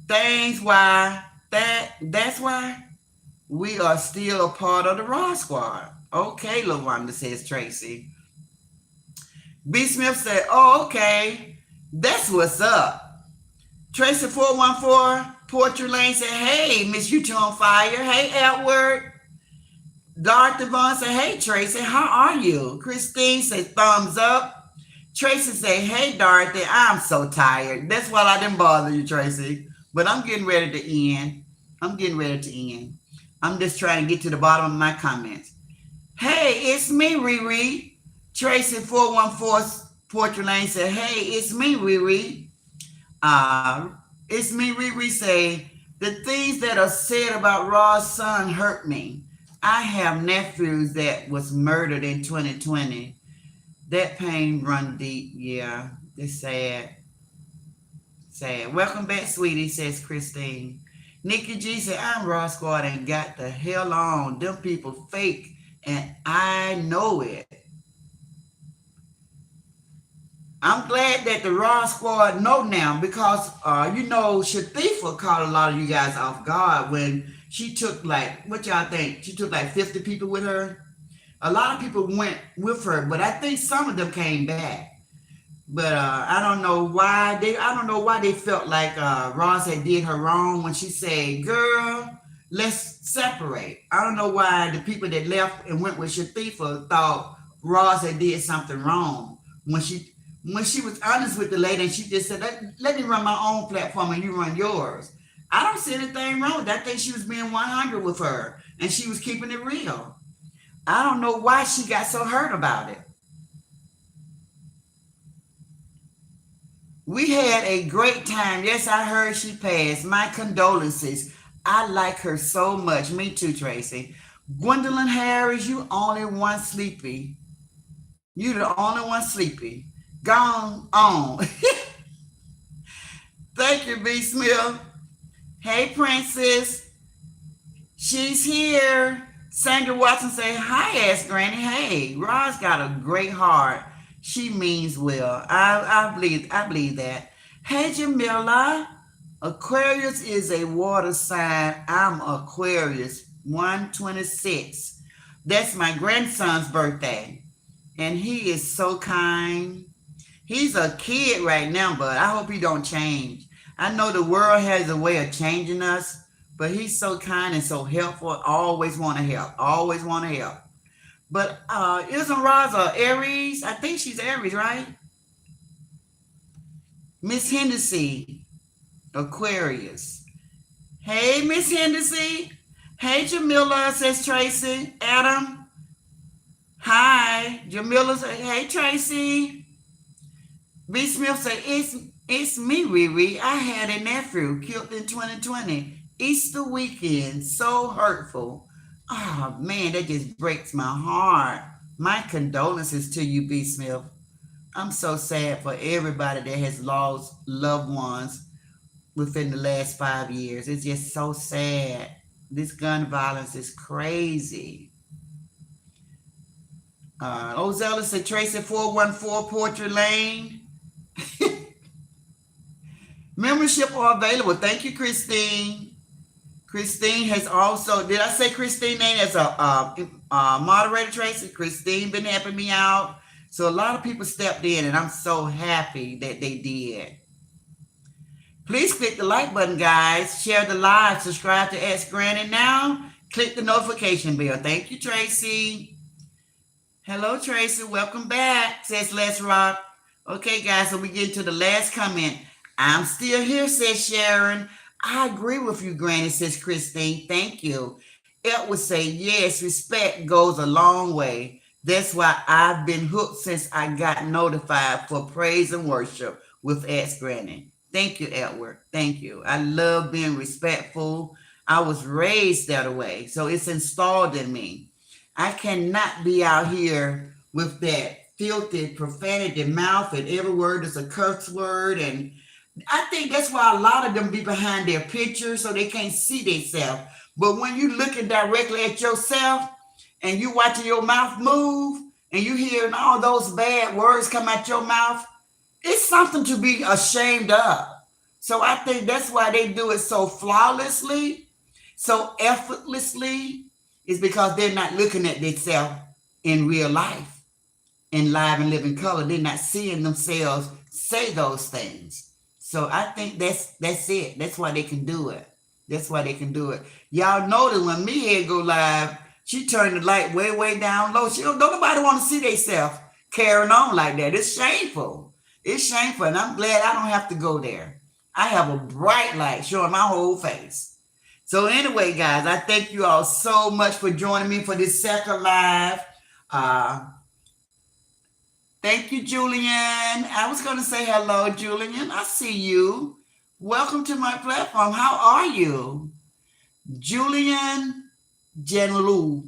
Things why that's why we are still a part of the Ross squad. Okay, LaWanda, says Tracy. B. Smith said, "Oh, okay. That's what's up." Tracy 414 Portrait Lane said, "Hey, Miss You Two on Fire. Hey, Edward." Dorothy Vaughn said, "Hey, Tracy, how are you?" Christine said, "Thumbs up." Tracy said, "Hey, Dorothy, I'm so tired. That's why I didn't bother you, Tracy. But I'm getting ready to end. I'm getting ready to end. I'm just trying to get to the bottom of my comments. Hey, it's me, Riri. Tracy 414 Portrait Lane said, "Hey, it's me, Riri. Uh, it's me, Riri say, the things that are said about Raw's son hurt me. I have nephews that was murdered in 2020. That pain run deep. Yeah, it's sad. Sad. Welcome back, sweetie," says Christine. Nikki G said, "I'm Raw Squad and got the hell on. Them people fake and I know it." I'm glad that the Raw Squad know now because, Shatifa caught a lot of you guys off guard when she took what y'all think? She took 50 people with her. A lot of people went with her, but I think some of them came back. But I don't know why they felt like Ross had did her wrong when she said, "Girl, let's separate." I don't know why the people that left and went with Shatifa thought Ross had did something wrong when she was honest with the lady and she just said, let me run my own platform and you run yours. I don't see anything wrong with that. I think she was being 100 with her and she was keeping it real. I don't know why she got so hurt about it. We had a great time. Yes, I heard she passed. My condolences. I like her so much. Me too, Tracy. Gwendolyn Harris, you only one sleepy. You the only one sleepy. Gone on. Thank you, B. Smith. Hey, Princess. She's here. Sandra Watson say, "Hi, ass Granny. Hey, Roz got a great heart. She means well." I believe that. Hey, Jamila. Aquarius is a water sign. I'm Aquarius 126. That's my grandson's birthday. And he is so kind. He's a kid right now, but I hope he don't change. I know the world has a way of changing us, but he's so kind and so helpful. Always want to help. Always want to help. But isn't Rosa Aries? I think she's Aries, right? Miss Hennessy, Aquarius. Hey, Miss Hennessy. Hey, Jamila, says Tracy. Adam. Hi. Jamila says, "Hey, Tracy." B. Smith said, it's me, Riri. I had a nephew killed in 2020. Easter weekend. So hurtful. Oh, man, that just breaks my heart. My condolences to you, B. Smith. I'm so sad for everybody that has lost loved ones within the last 5 years. It's just so sad. This gun violence is crazy. Ozella said, Tracy 414 Portrait Lane. Membership are available. Thank you, Christine. Christine has also, did I say Christine name as a moderator, Tracy? Christine been helping me out. So a lot of people stepped in and I'm so happy that they did. Please click the like button, guys. Share the live. Subscribe to Ask Granny now. Click the notification bell. Thank you, Tracy. Hello, Tracy. Welcome back, says Let's Rock. Okay, guys, so we get to the last comment. I'm still here, says Sharon. I agree with you, Granny, says Christine. Thank you. It would say, yes, respect goes a long way. That's why I've been hooked since I got notified for praise and worship with Ask Granny. Thank you, Edward. Thank you. I love being respectful. I was raised that way, so it's installed in me. I cannot be out here with that filthy profanity mouth and every word is a curse word. And I think that's why a lot of them be behind their pictures so they can't see themselves. But when you looking directly at yourself and you watching your mouth move and you hearing all those bad words come out your mouth, it's something to be ashamed of. So I think that's why they do it so flawlessly, so effortlessly, is because they're not looking at themselves in real life, in live and living color. They're not seeing themselves say those things. So I think that's it. That's why they can do it. That's why they can do it. Y'all know that when me head go live, she turned the light way, way down low. She don't nobody want to see themselves carrying on like that. It's shameful. It's shameful. And I'm glad I don't have to go there. I have a bright light showing my whole face. So anyway, guys, I thank you all so much for joining me for this second live. Thank you, Julian. I was going to say hello, Julian. I see you. Welcome to my platform. How are you? Julian Jenlu.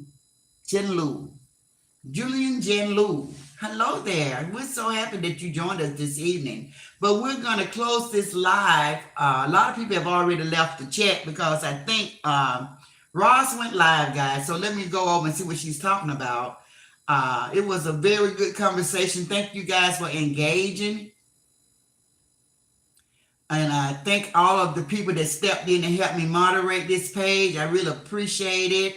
Julian Jenlu. Hello there. We're so happy that you joined us this evening. But we're going to close this live. A lot of people have already left the chat because I think ROS went live, guys. So let me go over and see what she's talking about. It was a very good conversation. Thank you guys for engaging. And I thank all of the people that stepped in and helped me moderate this page. I really appreciate it.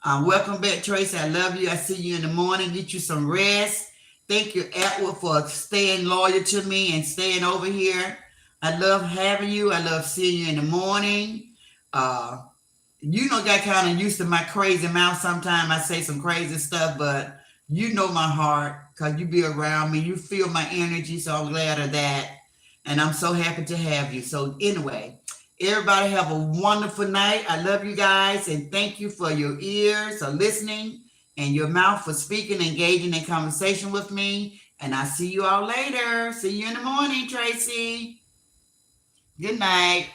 Welcome back, Tracy. I love you. I see you in the morning. Get you some rest. Thank you, Atwood, for staying loyal to me and staying over here. I love having you. I love seeing you in the morning. You know, got kind of used to my crazy mouth. Sometimes I say some crazy stuff, but you know my heart because you be around me. You feel my energy, so I'm glad of that. And I'm so happy to have you. So anyway, everybody have a wonderful night. I love you guys, and thank you for your ears for listening and your mouth for speaking, engaging in conversation with me. And I'll see you all later. See you in the morning, Tracy. Good night.